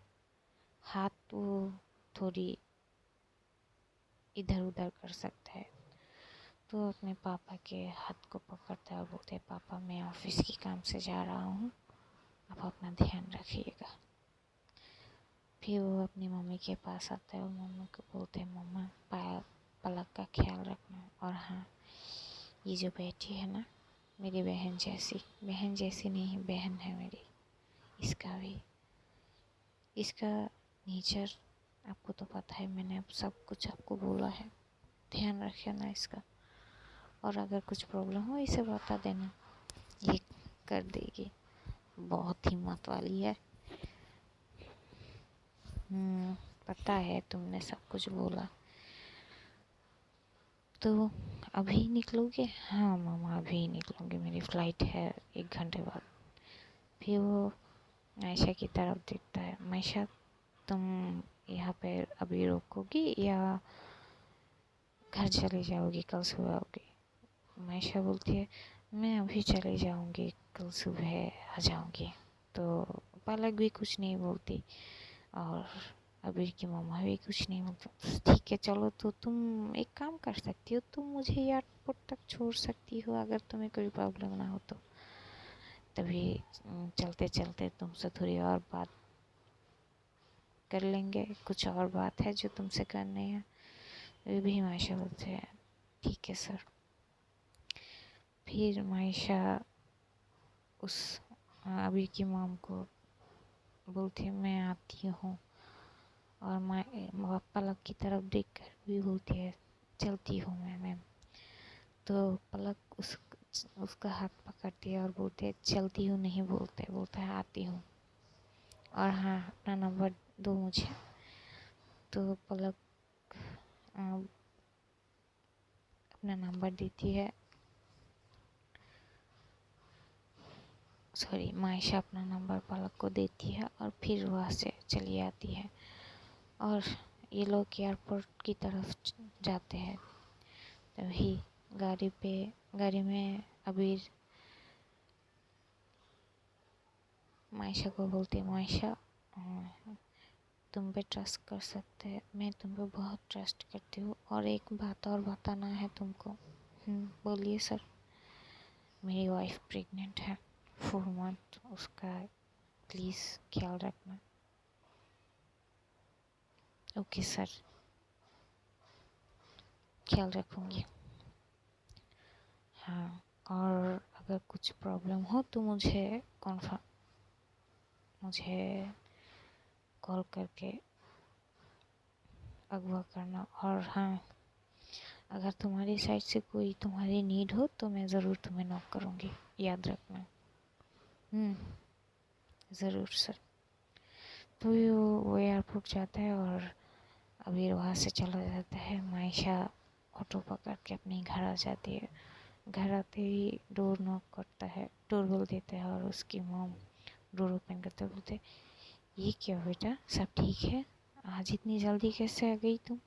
हाथ वो थोड़ी इधर उधर कर सकता है। तो अपने पापा के हाथ को पकड़ता है और बोलते हैं, पापा मैं ऑफिस के काम से जा रहा हूँ, आप अपना ध्यान रखिएगा। फिर वो अपनी मम्मी के पास आता है और मम्मी को बोलते हैं, मम्मा पलक का ख्याल रखना। और हाँ, ये जो बेटी है ना मेरी बहन जैसी नहीं, बहन है मेरी। इसका नेचर आपको तो पता है, मैंने अब सब कुछ आपको बोला है, ध्यान रखिए ना इसका। और अगर कुछ प्रॉब्लम हो इसे बता देना, ये कर देगी, बहुत हिम्मत वाली है। पता है तुमने सब कुछ बोला। तो अभी निकलोगे? हाँ मामा अभी निकलूँगी, मेरी फ़्लाइट है 1 घंटे बाद। फिर वो आयशा की तरफ देखता है, मायशा तुम यहाँ पे अभी रुकोगी या घर चली जाओगी, कल सुबह आओगी? मायशा बोलती है, मैं अभी चली जाऊँगी, कल सुबह आ जाऊँगी। तो पलक भी कुछ नहीं बोलती और अबीर की मम्मा भी कुछ नहीं बोलती। ठीक है चलो, तो तुम एक काम कर सकती हो, तुम मुझे एयरपोर्ट तक छोड़ सकती हो अगर तुम्हें कोई प्रॉब्लम ना हो तो। तभी चलते चलते तुमसे थोड़ी और बात कर लेंगे, कुछ और बात है जो तुमसे करनी है। वे भी मायशा बोलते हैं, ठीक है सर। फिर मायशा उस अबीर की मॉम को बोलती है, मैं आती हूँ। और पलक की तरफ देख कर भी बोलती है, चलती हूँ मैं मैम। तो पलक उसका हाथ पकड़ती है और बोलती है, चलती हूँ नहीं बोलता है आती हूँ, और हाँ अपना नंबर दो मुझे। तो पलक अपना नंबर देती है, मायशा अपना नंबर पलक को देती है और फिर वहाँ से चली आती है। और ये लोग एयरपोर्ट की तरफ जाते हैं। तभी गाड़ी में अबीर मायशा को बोलती है, मायशा तुम पे ट्रस्ट कर सकते हैं, मैं तुम पे बहुत ट्रस्ट करती हूँ, और एक बात और बताना है तुमको। बोलिए सर। मेरी वाइफ प्रेग्नेंट है 4 मंथ, उसका प्लीज़ ख्याल रखना। ओके सर, ख्याल रखूँगी। हाँ, और अगर कुछ प्रॉब्लम हो तो मुझे कॉल करके अगवा करना। और हाँ, अगर तुम्हारी साइड से कोई तुम्हारी नीड हो तो मैं ज़रूर तुम्हें नॉक करूँगी, याद रखना। ज़रूर सर। तो वो एयरपोर्ट जाता है और अबीर वहाँ से चला जाता है। मायशा ऑटो पकड़ के अपने घर आ जाती है। घर आते ही डोर नॉक करता है, डोर बोल देता है, और उसकी मॉम डोर ओपन करते बोलते, ये क्या बेटा, सब ठीक है? आज इतनी जल्दी कैसे आ गई तुम?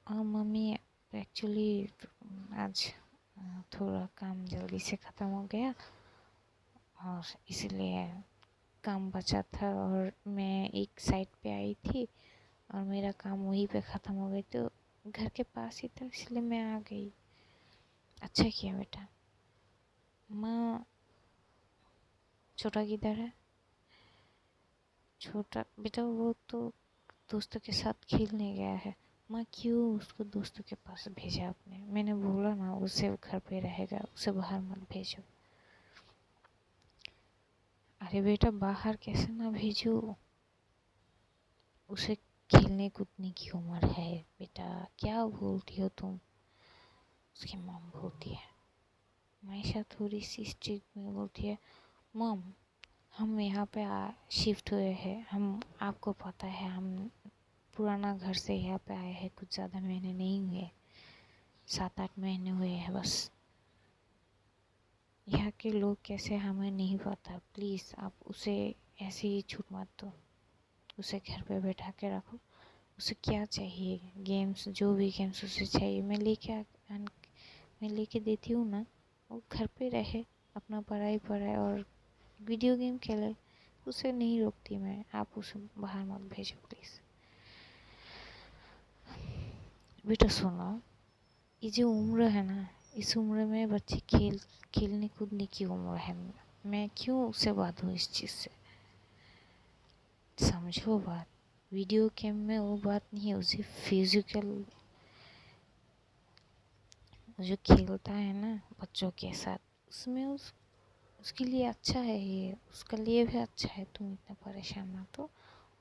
हाँ मम्मी, एक्चुअली आज थोड़ा काम जल्दी से ख़त्म हो गया और इसलिए काम बचा था, और मैं एक साइड पे आई थी और मेरा काम वहीं पे ख़त्म हो गई, तो घर के पास ही था इसलिए मैं आ गई। अच्छा किया बेटा। माँ, छोटा किधर है? छोटा बेटा वो तो दोस्तों के साथ खेलने गया है। माँ, क्यों उसको दोस्तों के पास भेजा आपने? मैंने बोला ना उसे घर पे रहेगा, उसे बाहर मत भेजो। अरे बेटा, बाहर कैसे ना भेजो, उसे खेलने कूदने की उम्र है बेटा, क्या बोलती हो तुम? उसकी मॉम बोलती है। मायशा थोड़ी सी स्ट्रिक्ट में बोलती है, मॉम हम यहाँ पे शिफ्ट हुए हैं, हम आपको पता है हम पुराना घर से यहाँ पे आए हैं, कुछ ज़्यादा महीने नहीं हुए, 7-8 महीने हुए हैं बस। यहाँ के लोग कैसे हमें नहीं पता, प्लीज़ आप उसे ऐसे ही छूट मत दो, उसे घर पे बैठा के रखो। उसे क्या चाहिए, गेम्स, जो भी गेम्स उसे चाहिए मैं लेके देती हूँ ना, वो घर पे रहे, अपना पढ़ाई और वीडियो गेम खेले, उसे नहीं रोकती मैं, आप उसे बाहर मत भेजो प्लीज़। बेटा सुनो, ये जो उम्र है ना, इस उम्र में बच्चे खेलने कूदने की उम्र है, मैं क्यों उसे बांधूँ इस चीज़ से? समझो बात, वीडियो गेम में वो बात नहीं है, उसे फिजिकल जो खेलता है ना बच्चों के साथ, उसमें उसके लिए अच्छा है, ये उसके लिए भी अच्छा है। तुम इतना परेशान ना, तो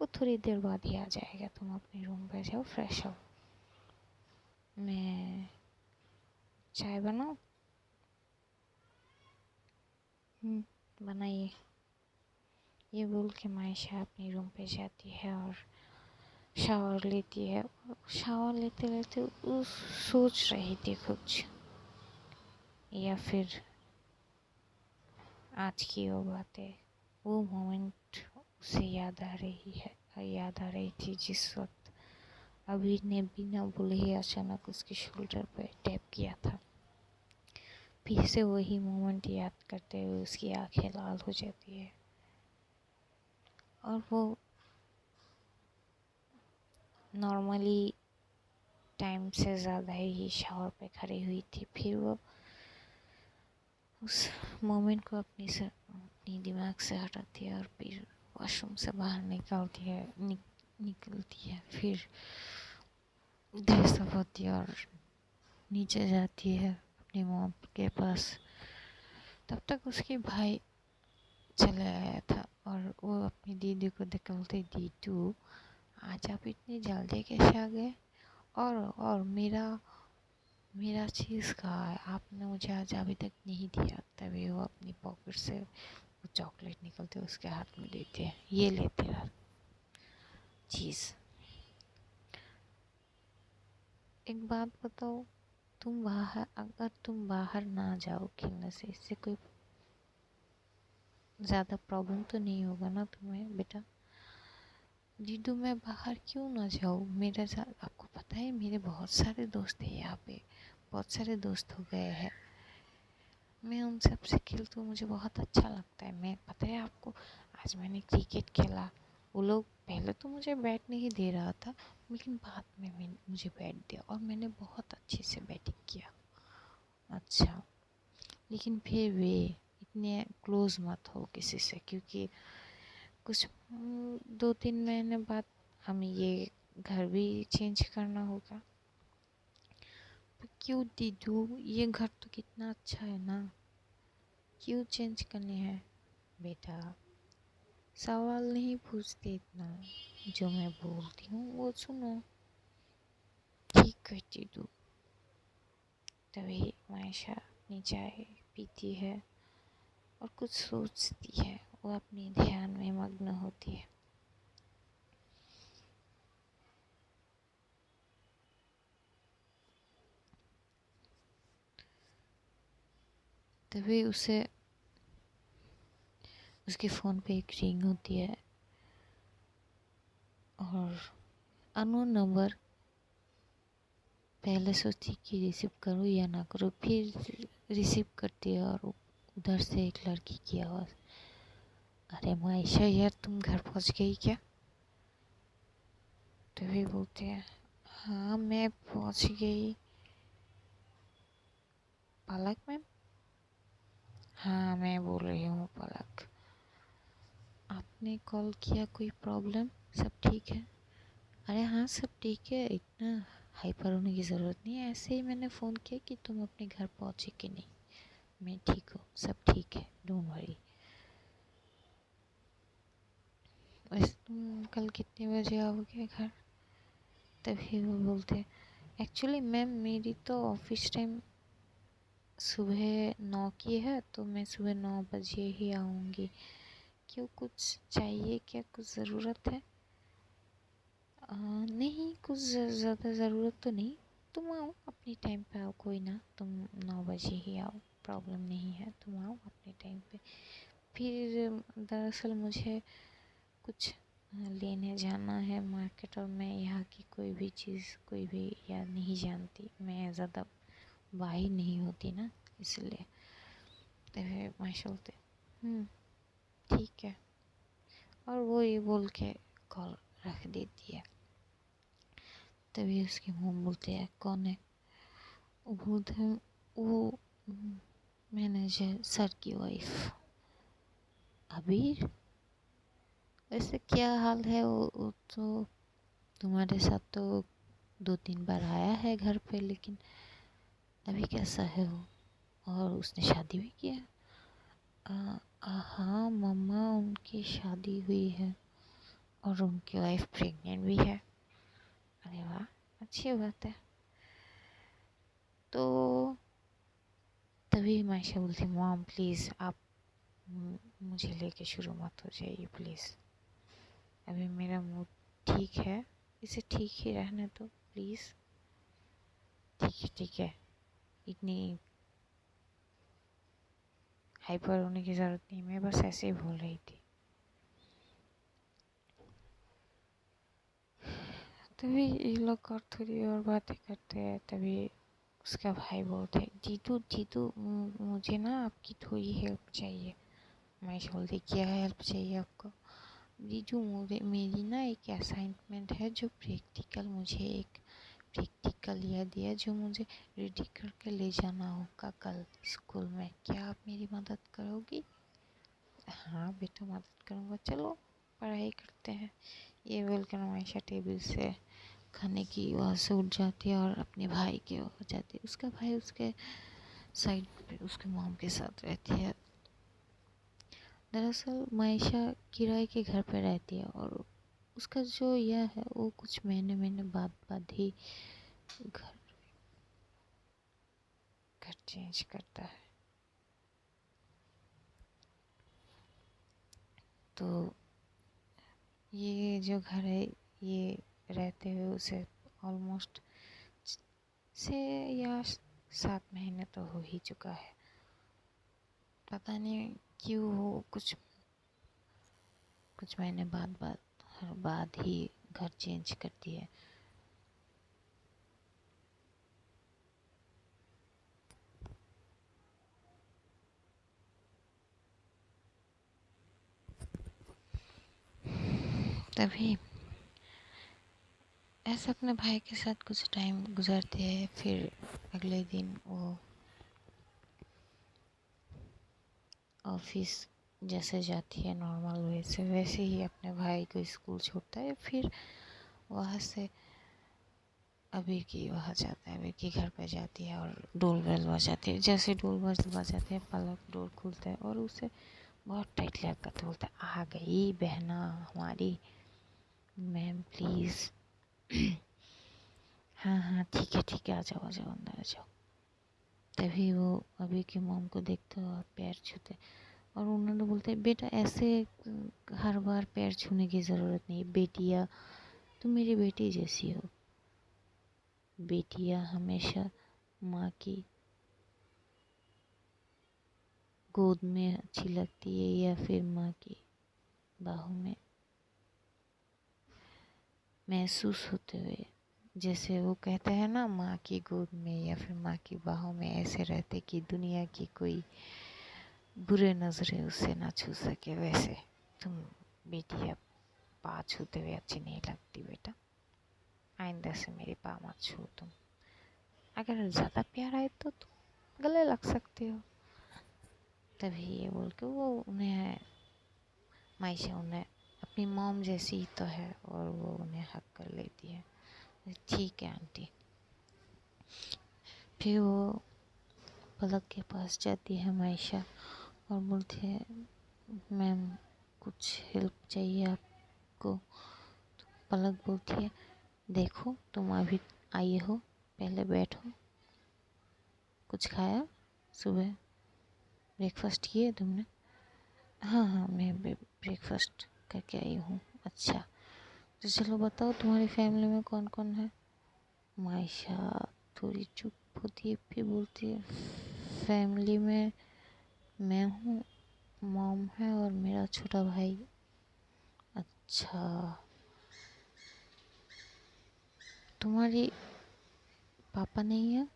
वो थोड़ी देर बाद ही आ जाएगा, तुम अपने रूम पे जाओ, फ्रेश हो। मैं चाय बनाऊँ? बनाइए। ये बोल के मायशा अपने रूम पे जाती है और शावर लेती है। शावर लेते लेते वो सोच रही थी कुछ, या फिर आज की वो बातें, वो मोमेंट उसे याद आ रही थी जिस वक्त अबीर ने बिना बोले ही अचानक उसके शोल्डर पे टैप किया था। फिर से वही मोमेंट याद करते हुए उसकी आंखें लाल हो जाती है, और वो नॉर्मली टाइम से ज़्यादा ही शावर पे खड़ी हुई थी। फिर वो उस मोमेंट को अपनी दिमाग से हटाती है और फिर वॉशरूम से बाहर निकलती है। फिर ड्रेस अप होती है और नीचे जाती है अपनी मॉम के पास। तब तक उसके भाई चले आया था और वो अपनी दीदी को बोलते, दीदू आज आप इतनी जल्दी कैसे आ गए? और मेरा चीज़ कहाँ है? आपने मुझे आज अभी तक नहीं दिया। तभी वो अपनी पॉकेट से वो चॉकलेट निकलते उसके हाथ में देते हैं, ये ले तेरा चीज़। एक बात बताओ, अगर तुम बाहर ना जाओ खेलने से, इससे कोई ज़्यादा प्रॉब्लम तो नहीं होगा ना तुम्हें बेटा? जीजू मैं बाहर क्यों ना जाऊँ, मेरे साथ आपको पता है मेरे बहुत सारे दोस्त हैं यहाँ पे, बहुत सारे दोस्त हो गए हैं, मैं उन सब से खेलती हूँ, मुझे बहुत अच्छा लगता है। मैं पता है आपको, आज मैंने क्रिकेट खेला, वो लोग पहले तो मुझे बैट नहीं दे रहा था, लेकिन बाद में मुझे बैट दिया और मैंने बहुत अच्छे से बैटिंग किया। अच्छा, लेकिन फिर भी इतने क्लोज मत हो किसी से, क्योंकि कुछ 2-3 महीने बाद हमें ये घर भी चेंज करना होगा। तो क्यों दीदू, ये घर तो कितना अच्छा है ना, क्यों चेंज करने हैं? बेटा, सवाल नहीं पूछते इतना, जो मैं बोलती हूँ वो सुनो। ठीक है दीदू। तभी मायशा अपनी चाय पीती है और कुछ सोचती है, वो अपनी ध्यान में मग्न होती है। तभी उसके फ़ोन पे एक रिंग होती है और अननोन नंबर। पहले सोचती कि रिसीव करूँ या ना करूँ, फिर रिसीव करती है और उधर से एक लड़की की आवाज़। अरे मायशा यार, तुम घर पहुंच गई क्या? तभी बोलते हैं, हाँ मैं पहुंच गई। पलक मैम? हाँ मैं बोल रही हूँ पलक। आपने कॉल किया, कोई प्रॉब्लम? सब ठीक है? अरे हाँ सब ठीक है, इतना हाइपर होने की ज़रूरत नहीं है, ऐसे ही मैंने फ़ोन किया कि तुम अपने घर पहुँचे कि नहीं। मैं ठीक हूँ, सब ठीक है, डोंट वरी। वैसे तुम कल कितने बजे आओगे घर? तभी वो बोलते, एक्चुअली मैम मेरी तो ऑफिस टाइम सुबह 9 की है, तो मैं सुबह 9 बजे ही आऊँगी। क्यों, कुछ चाहिए क्या, कुछ ज़रूरत है? नहीं, कुछ ज़्यादा ज़रूरत तो नहीं। तुम आओ अपने टाइम पे आओ, कोई ना, तुम 9 बजे ही आओ, प्रॉब्लम नहीं है, तुम आओ अपने टाइम पे। फिर दरअसल मुझे कुछ लेने जाना है मार्केट, और मैं यहाँ की कोई भी चीज़ कोई भी या नहीं जानती, मैं ज़्यादा बाहर नहीं होती ना, इसलिए। तो माशा ठीक है, और वो ये बोल के कॉल रख देती है। तभी उसकी मॉम बोलते हैं, कौन है? वो बोलते हैं, वो मैनेजर सर की वाइफ। अबीर? वैसे क्या हाल है? वो तो तुम्हारे साथ तो 2-3 बार आया है घर पे, लेकिन अभी कैसा है वो? और उसने शादी भी किया? हाँ मम्मा, उनकी शादी हुई है और उनकी वाइफ प्रेग्नेंट भी है। अरे वाह, अच्छी बात है। तो तभी मायशा बोलती, मॉम प्लीज़ आप मुझे लेके शुरू मत हो जाइए प्लीज़, अभी मेरा मूड ठीक है, इसे ठीक ही रहने दो प्लीज़। ठीक है, इतनी हाइपर होने की ज़रूरत नहीं, मैं बस ऐसे ही बोल रही थी। तभी ये लोग और थोड़ी और बातें करते हैं। तभी उसका भाई बोलते है, जीतू जीतू मुझे ना आपकी थोड़ी हेल्प चाहिए। मैं बोलती, क्या हेल्प चाहिए आपको? जीजू, मुझे मेरी ना एक असाइनमेंट है, जो मुझे एक प्रैक्टिकल यह दिया, जो मुझे रेडी करके ले जाना होगा कल स्कूल में। क्या आप मेरी मदद करोगी? हाँ बेटा, मदद करूँगा, चलो पढ़ाई करते हैं। ये बोलकर आयशा टेबल से खाने की वहाँ से उठ जाती है और अपने भाई के हो जाती है। उसका भाई उसके साइड पे उसके मॉम के साथ रहती है। दरअसल मायशा किराए के घर पे रहती है और उसका जो यह है, वो कुछ महीने बाद ही घर घर चेंज करता है। तो ये जो घर है, ये रहते हुए उसे ऑलमोस्ट 6 या 7 महीने तो हो ही चुका है। पता नहीं क्यों वो कुछ महीने बाद ही घर चेंज करती है। तभी ऐसे अपने भाई के साथ कुछ टाइम गुजारते हैं। फिर अगले दिन वो ऑफिस जैसे जाती है नॉर्मल वैसे ही अपने भाई को स्कूल छोड़ता है। फिर वहाँ से अबीर की वहाँ जाता है, अबीर के घर पर जाती है और डोर बेल बजाती है। जैसे डोर बेल बजाते हैं पलक डोर खुलता है और उसे बहुत टाइट लगता है। बोलता है आ गई बहना हमारी, मैम प्लीज़। हाँ हाँ ठीक है आ जाओ अंदर आ जाओ। तभी वो अबीर की मॉम को देखते और पैर छूते और उन्होंने बोलते बेटा ऐसे हर बार पैर छूने की ज़रूरत नहीं, बेटिया तुम मेरी बेटी जैसी हो, बेटियाँ हमेशा माँ की गोद में अच्छी लगती है या फिर माँ की बाहों में महसूस होते हुए। जैसे वो कहते हैं ना, माँ की गोद में या फिर माँ की बाहों में ऐसे रहते कि दुनिया की कोई बुरे नज़रें उससे ना छू सके। वैसे तुम बेटियाँ पा छूते हुए अच्छी नहीं लगती बेटा, आइंदा से मेरी पा मत छू तुम, अगर ज़्यादा प्यार आए तो तुम गले लग सकते हो। तभी ये बोल के वो उन्हें मायशा उन्हें अपनी मॉम जैसी ही तो है और वो उन्हें हक कर लेती है। ठीक है आंटी। फिर वो पलक के पास जाती है मायशा और बोलती है मैम कुछ हेल्प चाहिए आपको। तो पलक बोलती है देखो तुम अभी आई हो, पहले बैठो, कुछ खाया, सुबह ब्रेकफास्ट किए तुमने? हाँ हाँ मैं ब्रेकफास्ट करके आई हूँ। अच्छा तो चलो बताओ तुम्हारी फैमिली में कौन कौन है? मायशा थोड़ी चुप होती है, फिर बोलती है फैमिली में मैं हूँ, मॉम है और मेरा छोटा भाई। अच्छा तुम्हारी पापा नहीं है?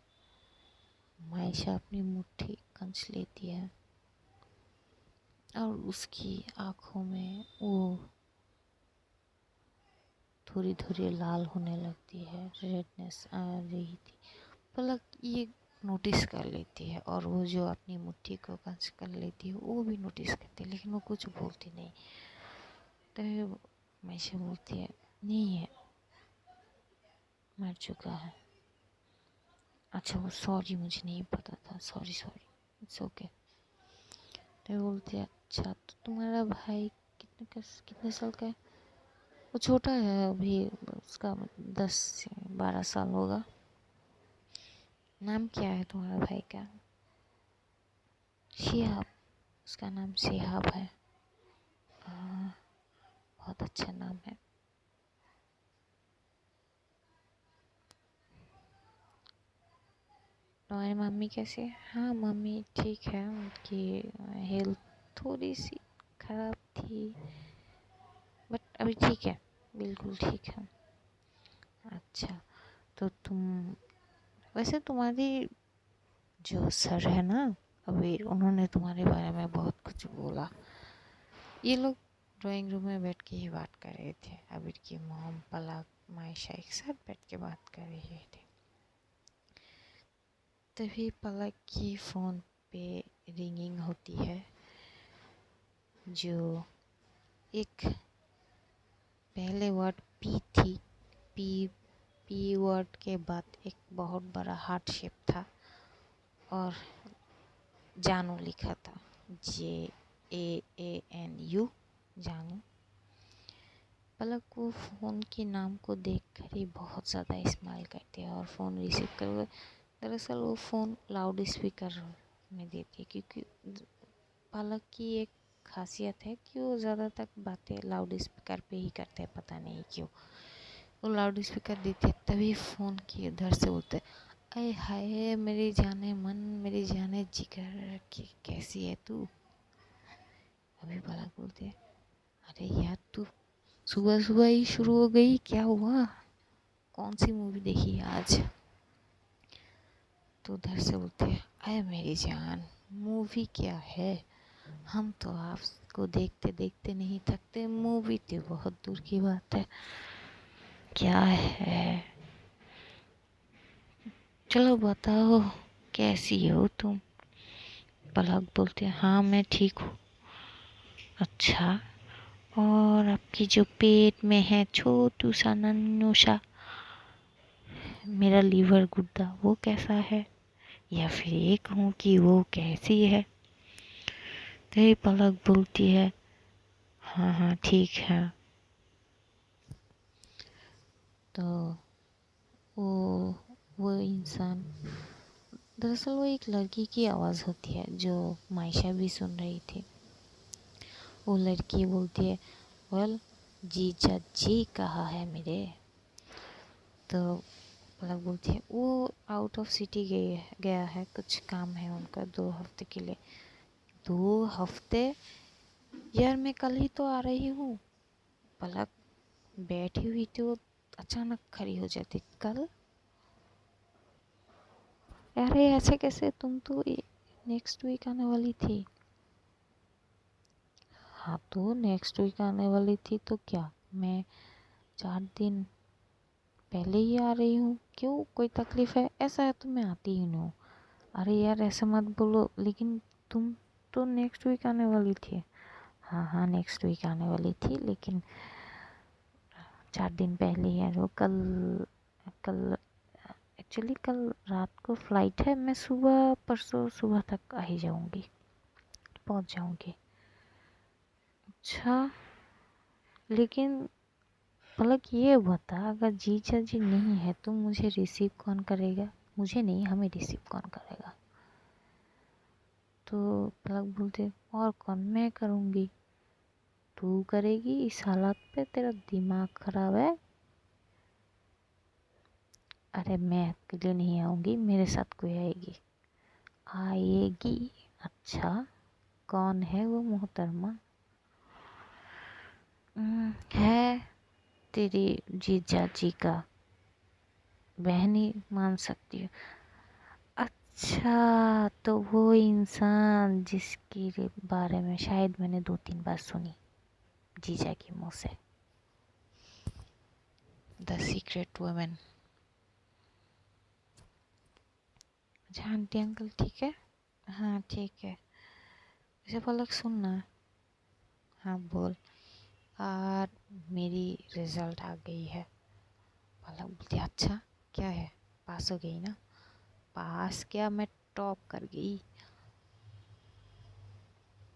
मायशा अपनी मुट्ठी कंच लेती है और उसकी आँखों में वो थोड़ी थोड़ी लाल होने लगती है, रेडनेस आ रही थी। पलक ये नोटिस कर लेती है और वो जो अपनी मुट्ठी को कंच कर लेती है वो भी नोटिस करती है, लेकिन वो कुछ बोलती नहीं। तो मायशा बोलती है नहीं है, मर चुका है। अच्छा वो सॉरी मुझे नहीं पता था, सॉरी इट्स ओके। तो बोलती है अच्छा तो तुम्हारा भाई कितने साल का है? वो छोटा है अभी, उसका 10 से 12 साल होगा। नाम क्या है तुम्हारे भाई का? शिहाब, उसका नाम शिहाब है। बहुत अच्छा नाम है। तुम्हारी मम्मी कैसे है? हाँ मम्मी ठीक है, उनकी हेल्थ थोड़ी सी खराब थी बट अभी ठीक है, बिल्कुल ठीक है। अच्छा तो वैसे तुम्हारी जो सर है ना अभी, उन्होंने तुम्हारे बारे में बहुत कुछ बोला। ये लोग ड्राइंग रूम में बैठ के ही बात कर रहे थे, अबीर की मॉम पलक मायशा एक साथ बैठ के बात कर रहे थे। तभी पलक की फ़ोन पे रिंगिंग होती है, जो एक पहले वर्ड पी थी, पी पी वर्ड के बाद एक बहुत बड़ा हार्ट शेप था और जानू लिखा था, JAANU जानू। पलक को फ़ोन के नाम को देखकर ही बहुत ज़्यादा स्माइल करती है और फ़ोन रिसीव कर, दरअसल वो फ़ोन लाउड स्पीकर में देती है क्योंकि पलक की एक खासियत है कि वो ज़्यादातर बातें लाउड स्पीकर पे ही करते हैं, पता नहीं क्यों वो लाउड स्पीकर देते। तभी फ़ोन की उधर से बोलते अरे हाय मेरी जाने मन, मेरी जाने जिगर की कैसी है तू? अभी पलक बोलते अरे यार तू सुबह सुबह ही शुरू हो गई, क्या हुआ, कौन सी मूवी देखी आज? तो उधर से बोलते अरे मेरी जान मूवी क्या है, हम तो आपको देखते देखते नहीं थकते, मूवी तो बहुत दूर की बात है। क्या है, चलो बताओ कैसी हो तुम? पलक बोलते हैं हाँ मैं ठीक हूँ। अच्छा, और आपकी जो पेट में है छोटू सा नन्नू सा मेरा लीवर गुड्डा, वो कैसा है? या फिर ये कहूँ कि वो कैसी है? तो ये पलक बोलती है हाँ हाँ ठीक है। तो वो वो इंसान, दरअसल वो एक लड़की की आवाज़ होती है जो मायशा भी सुन रही थी। वो लड़की बोलती है वेल जीजा जी कहाँ है मेरे? तो पलक बोलती है वो आउट ऑफ सिटी गया है, कुछ काम है उनका 2 हफ्ते के लिए। 2 हफ्ते? यार मैं कल ही तो आ रही हूँ। पलक बैठी हुई थी, वो अचानक खड़ी हो जाती। कल? अरे ऐसे कैसे, तुम तो नेक्स्ट वीक आने वाली थी। हाँ तो नेक्स्ट वीक आने वाली थी तो क्या, मैं 4 दिन पहले ही आ रही हूँ। क्यों, कोई तकलीफ़ है? ऐसा है तो मैं आती ही नहीं हूँ। अरे यार ऐसे मत बोलो, लेकिन तुम तो नेक्स्ट वीक आने वाली थी। हाँ हाँ नेक्स्ट वीक आने वाली थी, लेकिन 4 दिन पहले ही आ रही हूँ। कल कल एक्चुअली कल रात को फ़्लाइट है, मैं सुबह परसों सुबह तक आ ही जाऊँगी, पहुँच जाऊँगी। अच्छा, लेकिन पलक ये बता, अगर जीजा जी नहीं है तो मुझे रिसीव कौन करेगा? मुझे नहीं, हमें रिसीव कौन करेगा? तो पलक बोलते और कौन, मैं करूँगी। तू करेगी? इस हालत पे तेरा दिमाग खराब है? अरे मैं अकेले नहीं आऊँगी, मेरे साथ कोई आएगी। आएगी? अच्छा, कौन है वो मोहतरमा? है तेरी जीजा जी का बहन ही मान सकती हो। अच्छा, तो वो इंसान जिसके बारे में शायद मैंने 2-3 बार सुनी जीजा की मुँह से, द सीक्रेट वुमेन। अच्छा आंटी अंकल ठीक है? हाँ ठीक है। वैसे पलक सुनना। हाँ बोल। और मेरी रिज़ल्ट आ गई है। पलक बोलती अच्छा, क्या है? पास हो गई ना? पास क्या, मैं टॉप कर गई।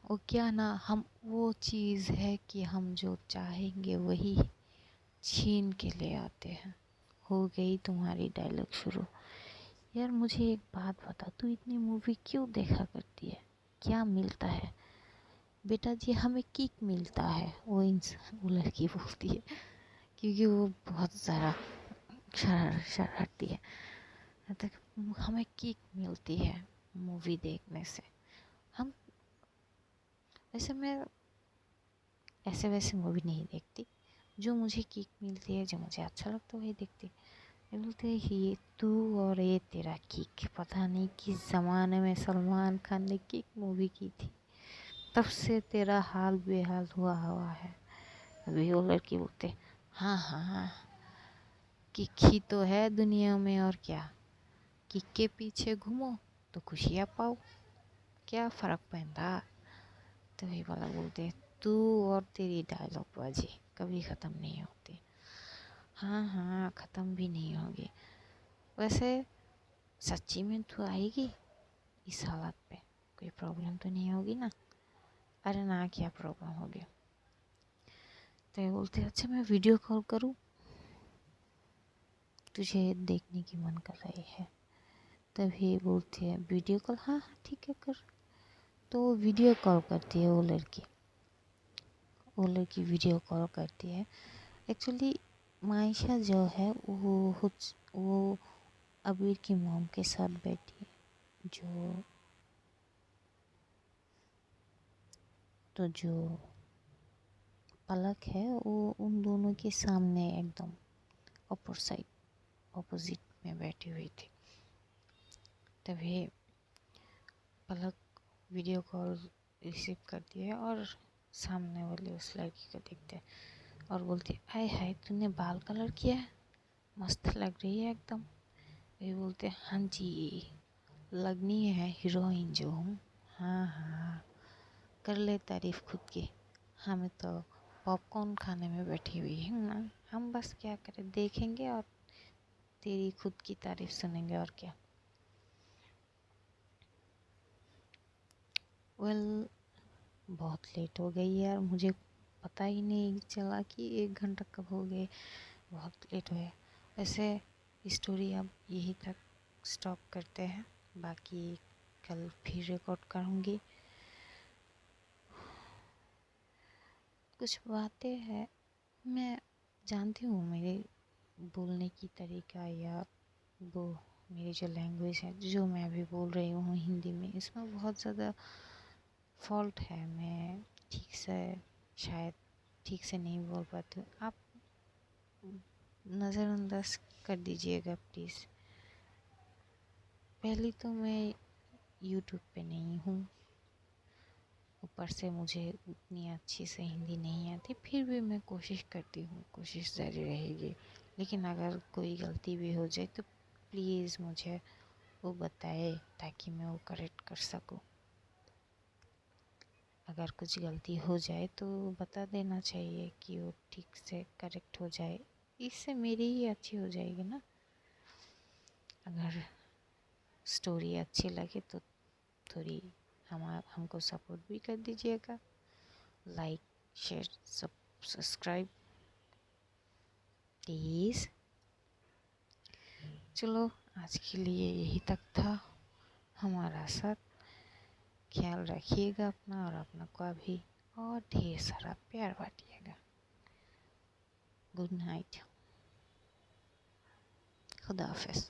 वो क्या ना, हम वो चीज़ है कि हम जो चाहेंगे वही छीन के ले आते हैं। हो गई तुम्हारी डायलॉग शुरू। यार मुझे एक बात बता, तू इतनी मूवी क्यों देखा करती है? क्या मिलता है? बेटा जी हमें किक मिलता है, वो इंसान, वो लड़की बोलती है, क्योंकि वो बहुत ज़्यादा शरारती है। तो हमें किक मिलती है मूवी देखने से। हम वैसे मैं ऐसे वैसे मूवी नहीं देखती, जो मुझे किक मिलती है, जो मुझे अच्छा लगता है वही देखती। ये बोलते हैं ये तू और ये तेरा किक, पता नहीं किस ज़माने में सलमान खान ने किक मूवी की थी, तब से तेरा हाल बेहाल हुआ है। अभी वो लड़की बोलते हाँ हाँ हाँ, किक ही तो है दुनिया में, और क्या। किक के पीछे घूमो तो खुशियाँ पाओ, क्या फ़र्क पैंदा। तो वही वाला बोलते तू और तेरी डायलॉग बाजी कभी ख़त्म नहीं होती। हाँ हाँ ख़त्म भी नहीं होगी। वैसे सच्ची में तू आएगी इस हालत पे? कोई प्रॉब्लम तो नहीं होगी ना? अरे ना, क्या प्रॉब्लम होगी? तो ये बोलते अच्छा मैं वीडियो कॉल करूँ, तुझे देखने की मन कर रही है। तभी बोलती है वीडियो कॉल, हाँ हाँ ठीक है कर। तो वीडियो कॉल करती है वो लड़की वीडियो कॉल करती है। एक्चुअली मायशा जो है वो अबीर की मॉम के साथ बैठी है। जो पलक है वो उन दोनों के सामने एकदम अपोजिट में बैठी हुई थी। तभी पलक वीडियो कॉल रिसीव करती है और सामने वाली उस लड़की को देखते हैं और बोलती है, आय हाय तूने बाल कलर किया है, मस्त लग रही है एकदम। वे बोलते हैं, हाँ जी लगनी है हीरोइन जो हूँ। हाँ हाँ कर ले तारीफ़ खुद की, हमें तो पॉपकॉर्न खाने में बैठी हुई है ना, हम बस क्या करें, देखेंगे और तेरी खुद की तारीफ़ सुनेंगे और क्या। वेल बहुत लेट हो गई यार, मुझे पता ही नहीं चला कि 1 घंटा कब हो गए, बहुत लेट हुए। वैसे स्टोरी अब यही तक स्टॉप करते हैं, बाकी कल फिर रिकॉर्ड करूँगी। कुछ बातें हैं, मैं जानती हूँ मेरे बोलने की तरीका या वो मेरी जो लैंग्वेज है जो मैं अभी बोल रही हूँ हिंदी में, इसमें बहुत ज़्यादा फॉल्ट है। मैं ठीक से शायद ठीक से नहीं बोल पाती हूँ, आप नज़रअंदाज कर दीजिएगा प्लीज़। पहली तो मैं यूट्यूब पे नहीं हूँ, ऊपर से मुझे उतनी अच्छी से हिंदी नहीं आती, फिर भी मैं कोशिश करती हूँ, कोशिश जारी रहेगी। लेकिन अगर कोई गलती भी हो जाए तो प्लीज़ मुझे वो बताए ताकि मैं वो करेक्ट कर सकूँ। अगर कुछ गलती हो जाए तो बता देना चाहिए कि वो ठीक से करेक्ट हो जाए, इससे मेरी ही अच्छी हो जाएगी ना। अगर स्टोरी अच्छी लगे तो थोड़ी हमको सपोर्ट भी कर दीजिएगा, लाइक शेयर सब्सक्राइब प्लीज़। चलो आज के लिए यही तक था हमारा साथ, ख्याल रखिएगा अपना और अपना का भी, और ढेर सारा प्यार बांटिएगा। गुड नाइट, खुदा हाफिज़।